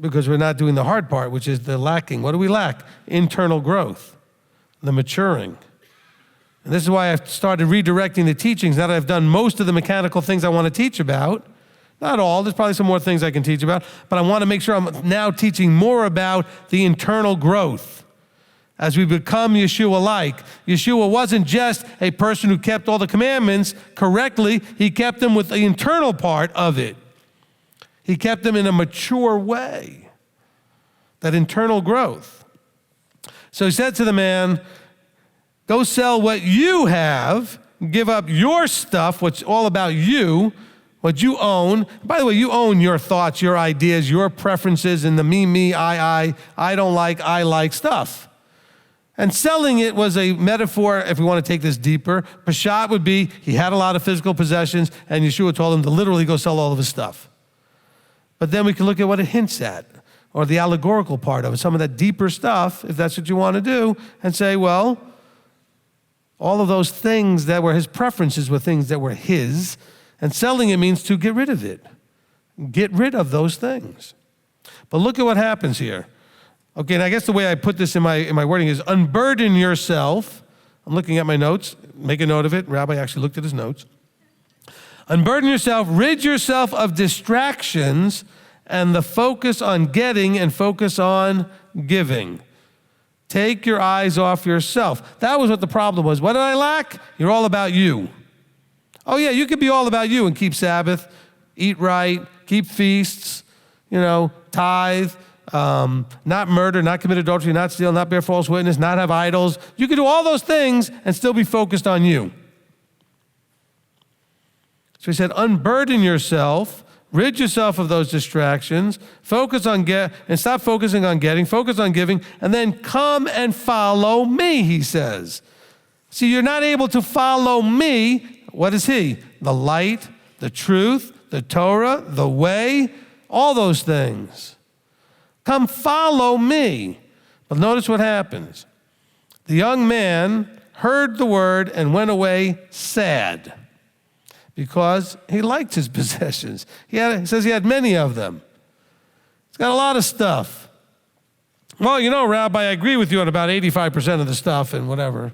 Because we're not doing the hard part, which is the lacking. What do we lack? Internal growth, the maturing. And this is why I've started redirecting the teachings. Now that I've done most of the mechanical things I want to teach about, not all, there's probably some more things I can teach about, but I want to make sure I'm now teaching more about the internal growth. as we become Yeshua-like. Yeshua wasn't just a person who kept all the commandments correctly. He kept them with the internal part of it. He kept them in a mature way, that internal growth. So he said to the man, go sell what you have, give up your stuff, what's all about you, what you own. By the way, you own your thoughts, your ideas, your preferences, and the me, I don't like, I like stuff. And selling it was a metaphor, if we want to take this deeper. Peshat would be, he had a lot of physical possessions, and Yeshua told him to literally go sell all of his stuff. But then we can look at what it hints at, or the allegorical part of it, some of that deeper stuff, if that's what you want to do, and say, well, all of those things that were his preferences were things that were his, and selling it means to get rid of it. Get rid of those things. But look at what happens here. Okay, and I guess the way I put this in my wording is unburden yourself. I'm looking at my notes. Make a note of it. Rabbi actually looked at his notes. Unburden yourself, rid yourself of distractions and the focus on getting and focus on giving. Take your eyes off yourself. That was what the problem was. What did I lack? You're all about you. Oh yeah, you could be all about you and keep Sabbath, eat right, keep feasts, tithe, not murder, not commit adultery, not steal, not bear false witness, not have idols. You could do all those things and still be focused on you. So he said, unburden yourself, rid yourself of those distractions, focus on and stop focusing on getting, focus on giving, and then come and follow me, he says. See, you're not able to follow me. What is he? The light, the truth, the Torah, the way, all those things. Come follow me. But notice what happens. The young man heard the word and went away sad because he liked his possessions. He says he had many of them. He's got a lot of stuff. Well, Rabbi, I agree with you on about 85% of the stuff and whatever.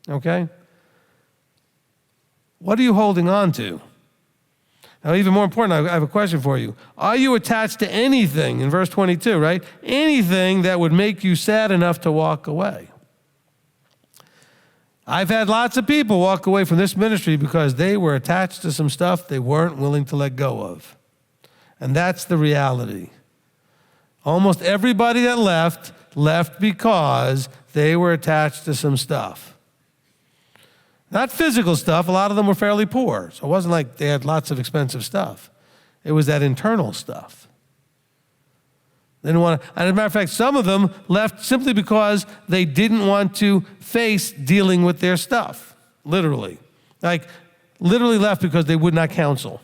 Okay? What are you holding on to? Now, even more important, I have a question for you. Are you attached to anything, in verse 22, right? Anything that would make you sad enough to walk away? I've had lots of people walk away from this ministry because they were attached to some stuff they weren't willing to let go of. And that's the reality. Almost everybody that left because they were attached to some stuff. Not physical stuff. A lot of them were fairly poor. So it wasn't like they had lots of expensive stuff. It was that internal stuff. They didn't want to, and as a matter of fact, some of them left simply because they didn't want to face dealing with their stuff. Literally. Literally left because they would not counsel.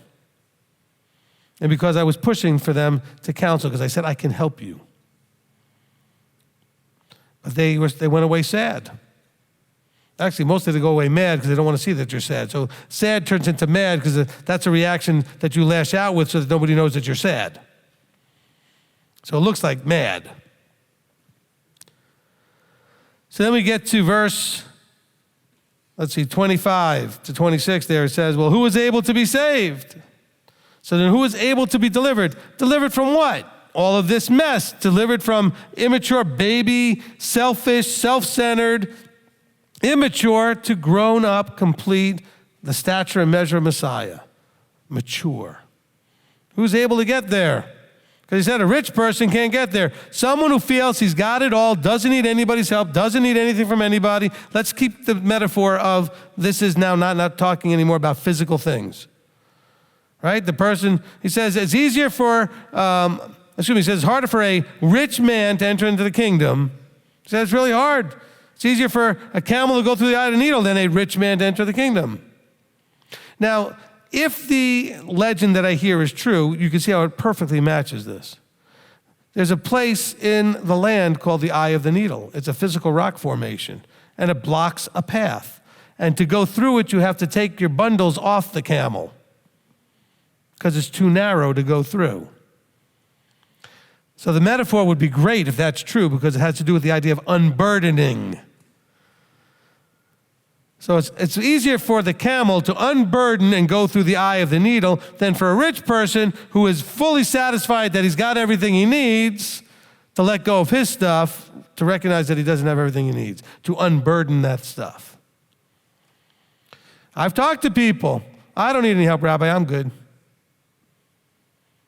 And because I was pushing for them to counsel, because I said, I can help you. But they went away sad. Actually, mostly they go away mad because they don't want to see that you're sad. So sad turns into mad because that's a reaction that you lash out with so that nobody knows that you're sad. So it looks like mad. So then we get to verse, 25 to 26 there. It says, well, who was able to be saved? So then who was able to be delivered? Delivered from what? All of this mess. Delivered from immature baby, selfish, self-centered, immature to grown up, complete, the stature and measure of Messiah. Mature. Who's able to get there? Because he said a rich person can't get there. Someone who feels he's got it all, doesn't need anybody's help, doesn't need anything from anybody. Let's keep the metaphor of this is now not talking anymore about physical things. Right? The person, he says, it's easier for, he says it's harder for a rich man to enter into the kingdom. He says it's really hard. It's easier for a camel to go through the eye of the needle than a rich man to enter the kingdom. Now, if the legend that I hear is true, you can see how it perfectly matches this. There's a place in the land called the Eye of the Needle. It's a physical rock formation, and it blocks a path. And to go through it, you have to take your bundles off the camel because it's too narrow to go through. So the metaphor would be great if that's true because it has to do with the idea of unburdening. So it's easier for the camel to unburden and go through the eye of the needle than for a rich person who is fully satisfied that he's got everything he needs to let go of his stuff, to recognize that he doesn't have everything he needs, to unburden that stuff. I've talked to people. I don't need any help, Rabbi. I'm good.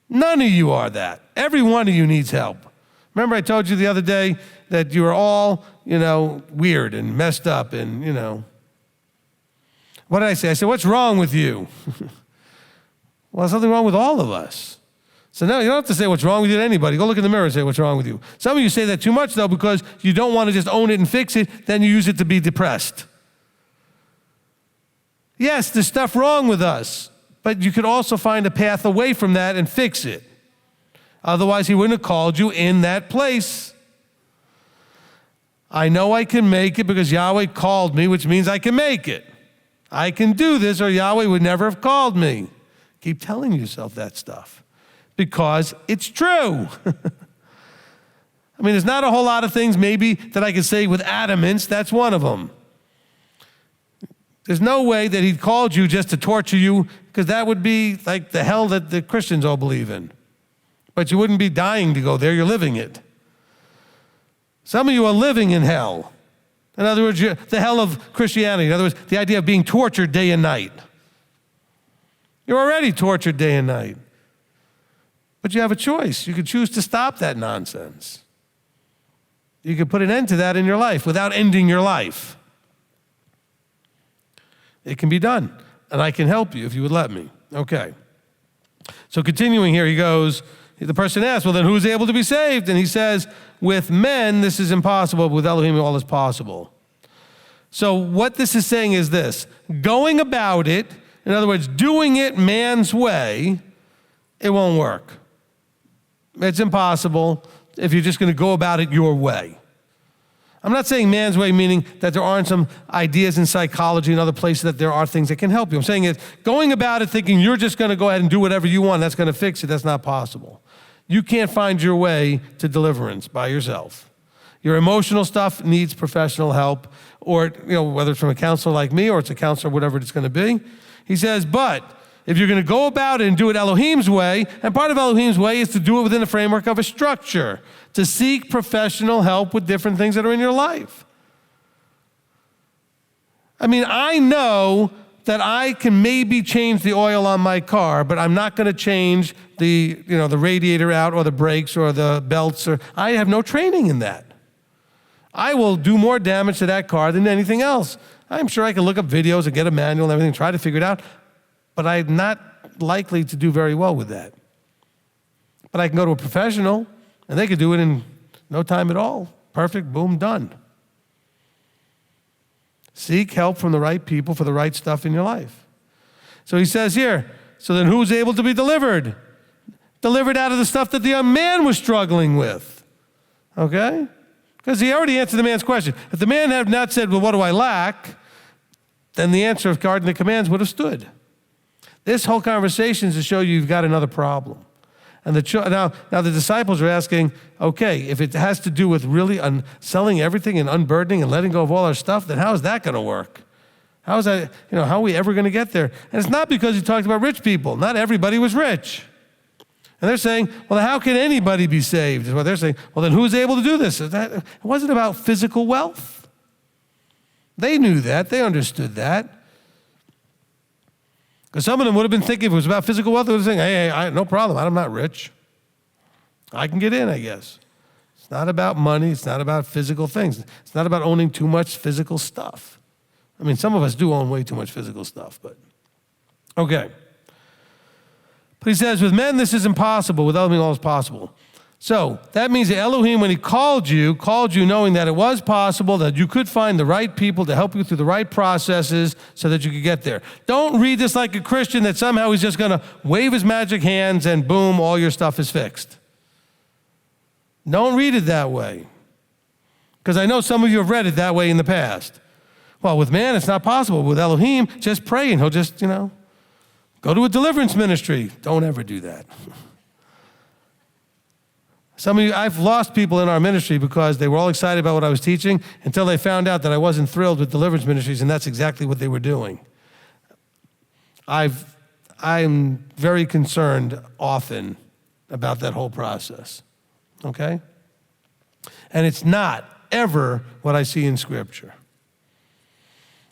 None of you are that. Every one of you needs help. Remember I told you the other day that you are all, weird and messed up and, What did I say? I said, what's wrong with you? Well, there's something wrong with all of us. So no, you don't have to say what's wrong with you to anybody. Go look in the mirror and say what's wrong with you. Some of you say that too much, though, because you don't want to just own it and fix it. Then you use it to be depressed. Yes, there's stuff wrong with us, but you could also find a path away from that and fix it. Otherwise, he wouldn't have called you in that place. I know I can make it because Yahweh called me, which means I can make it. I can do this or Yahweh would never have called me. Keep telling yourself that stuff because it's true. I mean, there's not a whole lot of things maybe that I could say with adamance. That's one of them. There's no way that he called you just to torture you because that would be like the hell that the Christians all believe in. But you wouldn't be dying to go there. You're living it. Some of you are living in hell. In other words, the hell of Christianity. In other words, the idea of being tortured day and night. You're already tortured day and night. But you have a choice. You could choose to stop that nonsense. You could put an end to that in your life without ending your life. It can be done. And I can help you if you would let me. Okay. So continuing here, he goes, the person asks, well, then who's able to be saved? And he says, with men, this is impossible, but with Elohim, all is possible. So what this is saying is this, going about it, in other words, doing it man's way, it won't work. It's impossible if you're just going to go about it your way. I'm not saying man's way, meaning that there aren't some ideas in psychology and other places that there are things that can help you. I'm saying it's going about it thinking you're just going to go ahead and do whatever you want, that's going to fix it. That's not possible. You can't find your way to deliverance by yourself. Your emotional stuff needs professional help, or whether it's from a counselor like me or it's a counselor, whatever it's going to be. He says, but if you're going to go about it and do it Elohim's way, and part of Elohim's way is to do it within the framework of a structure, to seek professional help with different things that are in your life. I mean, I know that I can maybe change the oil on my car, but I'm not going to change the radiator out or the brakes or the belts. I have no training in that. I will do more damage to that car than anything else. I'm sure I can look up videos and get a manual and everything, try to figure it out, but I'm not likely to do very well with that. But I can go to a professional, and they could do it in no time at all. Perfect, boom, done. Seek help from the right people for the right stuff in your life. So he says here, so then who's able to be delivered? Delivered out of the stuff that the young man was struggling with. Okay? Because he already answered the man's question. If the man had not said, well, what do I lack? Then the answer of guarding the commands would have stood. This whole conversation is to show you've got another problem. And now the disciples are asking, okay, if it has to do with really selling everything and unburdening and letting go of all our stuff, then how is that going to work? How is that, how are we ever going to get there? And it's not because he talked about rich people. Not everybody was rich. And they're saying, well, how can anybody be saved? Is what they're saying. Well, then who's able to do this? It wasn't about physical wealth. They knew that. They understood that. Because some of them would have been thinking if it was about physical wealth, they would have been saying, hey, no problem. I'm not rich. I can get in, I guess. It's not about money. It's not about physical things. It's not about owning too much physical stuff. I mean, some of us do own way too much physical stuff, but okay. But he says, with men, this is impossible. With Elohim, all is possible. So that means that Elohim, when he called you knowing that it was possible, that you could find the right people to help you through the right processes so that you could get there. Don't read this like a Christian that somehow he's just going to wave his magic hands and boom, all your stuff is fixed. Don't read it that way. Because I know some of you have read it that way in the past. Well, with man, it's not possible. With Elohim, just pray and he'll just, go to a deliverance ministry. Don't ever do that. Some of you, I've lost people in our ministry because they were all excited about what I was teaching until they found out that I wasn't thrilled with deliverance ministries, and that's exactly what they were doing. I'm very concerned often about that whole process, okay? And it's not ever what I see in Scripture.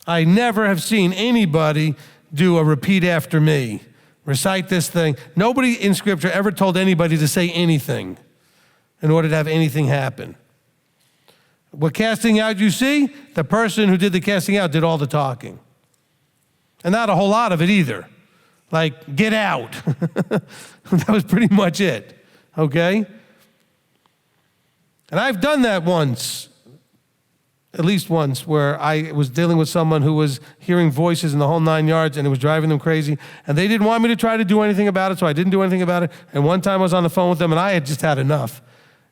I never have seen anybody do a repeat after me, recite this thing. Nobody in Scripture ever told anybody to say anything in order to have anything happen. What casting out you see, the person who did the casting out did all the talking. And not a whole lot of it either. Like, get out. That was pretty much it, okay? And I've done that once, at least once, where I was dealing with someone who was hearing voices in the whole 9 yards, and it was driving them crazy. And they didn't want me to try to do anything about it, so I didn't do anything about it. And one time I was on the phone with them, and I had just had enough.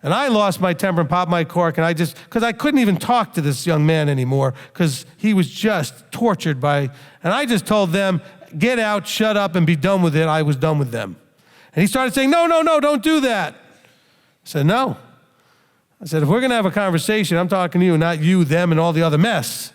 And I lost my temper and popped my cork, and because I couldn't even talk to this young man anymore, because he was just tortured by, and I just told them, get out, shut up, and be done with it. I was done with them. And he started saying, no, don't do that. I said, no. I said, if we're going to have a conversation, I'm talking to you, not you, them, and all the other mess.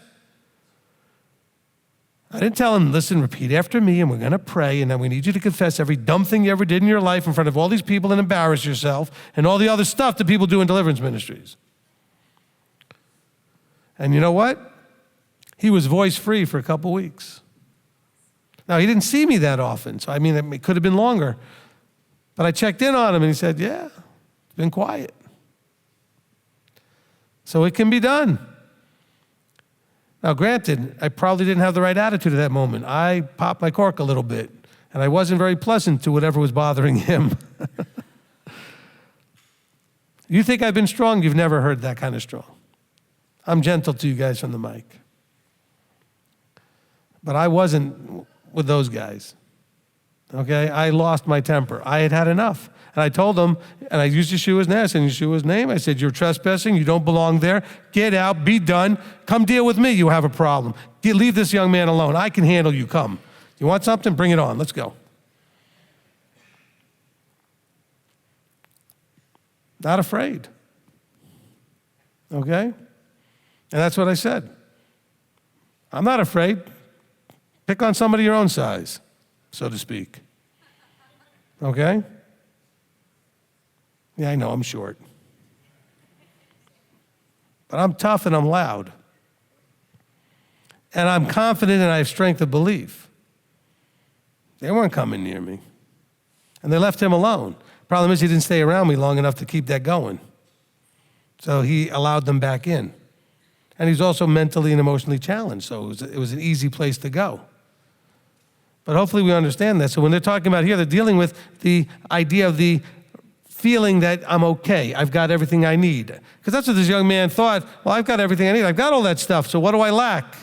I didn't tell him, listen, repeat after me, and we're going to pray, and then we need you to confess every dumb thing you ever did in your life in front of all these people and embarrass yourself, and all the other stuff that people do in deliverance ministries. And you know what? He was voice-free for a couple weeks. Now, he didn't see me that often, so it could have been longer. But I checked in on him, and he said, yeah, it's been quiet. So it can be done. Now, granted, I probably didn't have the right attitude at that moment. I popped my cork a little bit, and I wasn't very pleasant to whatever was bothering him. You think I've been strong? You've never heard that kind of strong. I'm gentle to you guys from the mic. But I wasn't with those guys. Okay? I lost my temper. I had had enough. And I told them, and I used Yeshua's name. I said, Yeshua's name. I said, you're trespassing. You don't belong there. Get out. Be done. Come deal with me. You have a problem. Leave this young man alone. I can handle you. Come. You want something? Bring it on. Let's go. Not afraid. Okay? And that's what I said. I'm not afraid. Pick on somebody your own size, so to speak. Okay? Yeah, I know, I'm short. But I'm tough and I'm loud. And I'm confident and I have strength of belief. They weren't coming near me. And they left him alone. Problem is he didn't stay around me long enough to keep that going. So he allowed them back in. And he's also mentally and emotionally challenged, so it was an easy place to go. But hopefully we understand that. So when they're talking about here, they're dealing with the idea of the feeling that I'm okay, I've got everything I need. Because that's what this young man thought, well, I've got everything I need, I've got all that stuff, so what do I lack?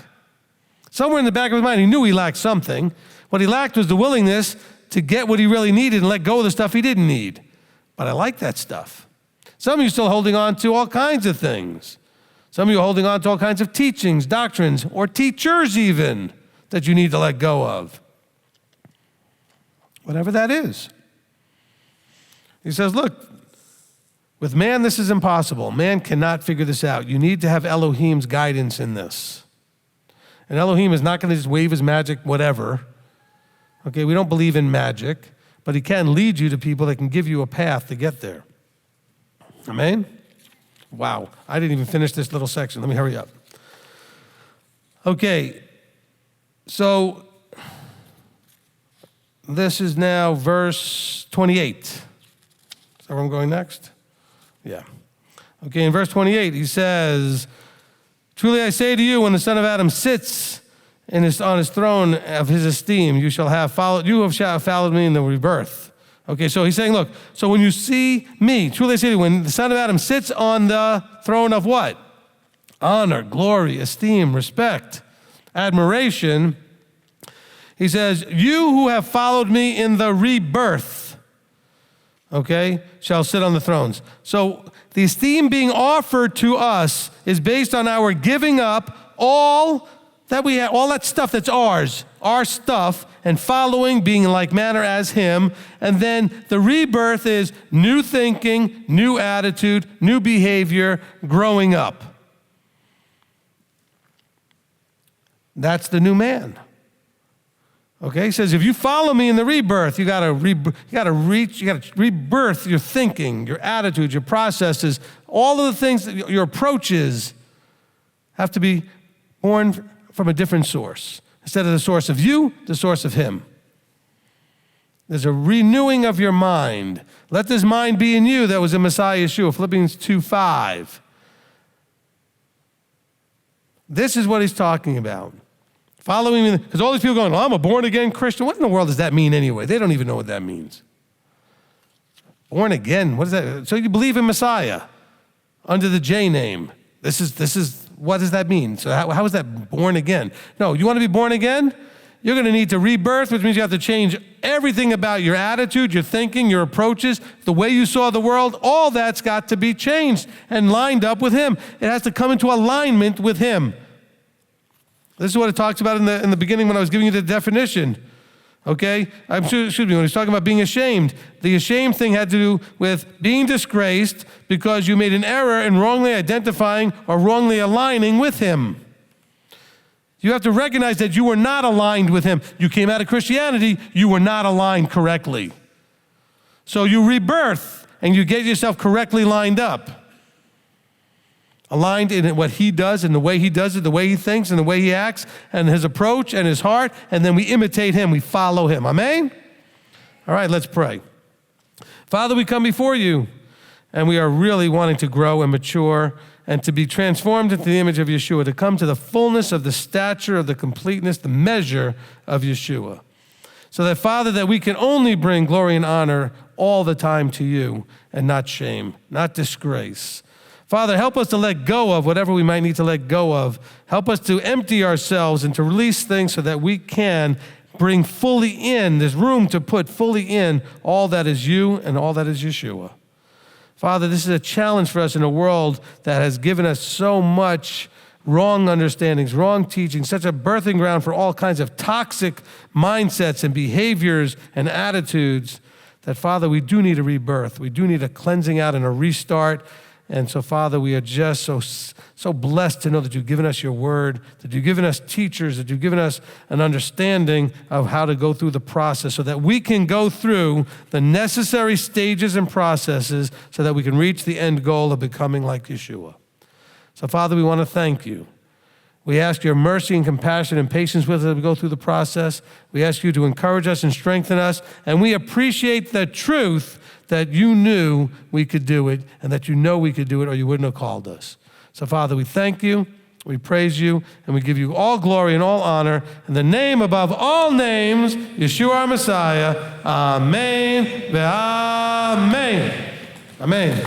Somewhere in the back of his mind, he knew he lacked something. What he lacked was the willingness to get what he really needed and let go of the stuff he didn't need. But I like that stuff. Some of you are still holding on to all kinds of things. Some of you are holding on to all kinds of teachings, doctrines, or teachers even that you need to let go of. Whatever that is. He says, look, with man this is impossible. Man cannot figure this out. You need to have Elohim's guidance in this. And Elohim is not going to just wave his magic, whatever. Okay, we don't believe in magic, but he can lead you to people that can give you a path to get there. Amen? Wow, I didn't even finish this little section. Let me hurry up. Okay, so this is now verse 28. Is that where I'm going next? Yeah. Okay, in verse 28, he says, truly I say to you, when the Son of Adam sits on his throne of his esteem, you have followed me in the rebirth. Okay, so he's saying, look, so when you see me, truly I say to you, when the Son of Adam sits on the throne of what? Honor, glory, esteem, respect, admiration, he says, you who have followed me in the rebirth, okay, shall sit on the thrones. So the esteem being offered to us is based on our giving up all that we have, all that stuff that's ours, our stuff, and following, being in like manner as him. And then the rebirth is new thinking, new attitude, new behavior, growing up. That's the new man. Okay, he says, if you follow me in the rebirth, you gotta rebirth your thinking, your attitudes, your processes, all of the things, your approaches have to be born from a different source. Instead of the source of you, the source of him. There's a renewing of your mind. Let this mind be in you that was in Messiah Yeshua, Philippians 2:5. This is what he's talking about. Following me, because all these people going, well, I'm a born-again Christian. What in the world does that mean anyway? They don't even know what that means. Born again, what is that? So you believe in Messiah under the J name. This is what does that mean? So how is that born again? No, you want to be born again? You're going to need to rebirth, which means you have to change everything about your attitude, your thinking, your approaches, the way you saw the world. All that's got to be changed and lined up with him. It has to come into alignment with him. This is what it talks about in the beginning when I was giving you the definition. Okay? When he's talking about being ashamed. The ashamed thing had to do with being disgraced because you made an error in wrongly identifying or wrongly aligning with him. You have to recognize that you were not aligned with him. You came out of Christianity, you were not aligned correctly. So you rebirth and you get yourself correctly lined up. Aligned in what he does and the way he does it, the way he thinks and the way he acts and his approach and his heart, and then we imitate him, we follow him. Amen? All right, let's pray. Father, we come before you and we are really wanting to grow and mature and to be transformed into the image of Yeshua, to come to the fullness of the stature of the completeness, the measure of Yeshua. So that, Father, that we can only bring glory and honor all the time to you and not shame, not disgrace. Father, help us to let go of whatever we might need to let go of. Help us to empty ourselves and to release things so that we can bring fully in, there's room to put fully in all that is you and all that is Yeshua. Father, this is a challenge for us in a world that has given us so much wrong understandings, wrong teaching, such a birthing ground for all kinds of toxic mindsets and behaviors and attitudes that, Father, we do need a rebirth. We do need a cleansing out and a restart. And so, Father, we are just so blessed to know that you've given us your word, that you've given us teachers, that you've given us an understanding of how to go through the process so that we can go through the necessary stages and processes so that we can reach the end goal of becoming like Yeshua. So, Father, we want to thank you. We ask your mercy and compassion and patience with us as we go through the process. We ask you to encourage us and strengthen us. And we appreciate the truth that you knew we could do it and that you know we could do it or you wouldn't have called us. So, Father, we thank you, we praise you, and we give you all glory and all honor in the name above all names, Yeshua our Messiah. Amen. Amen. Amen.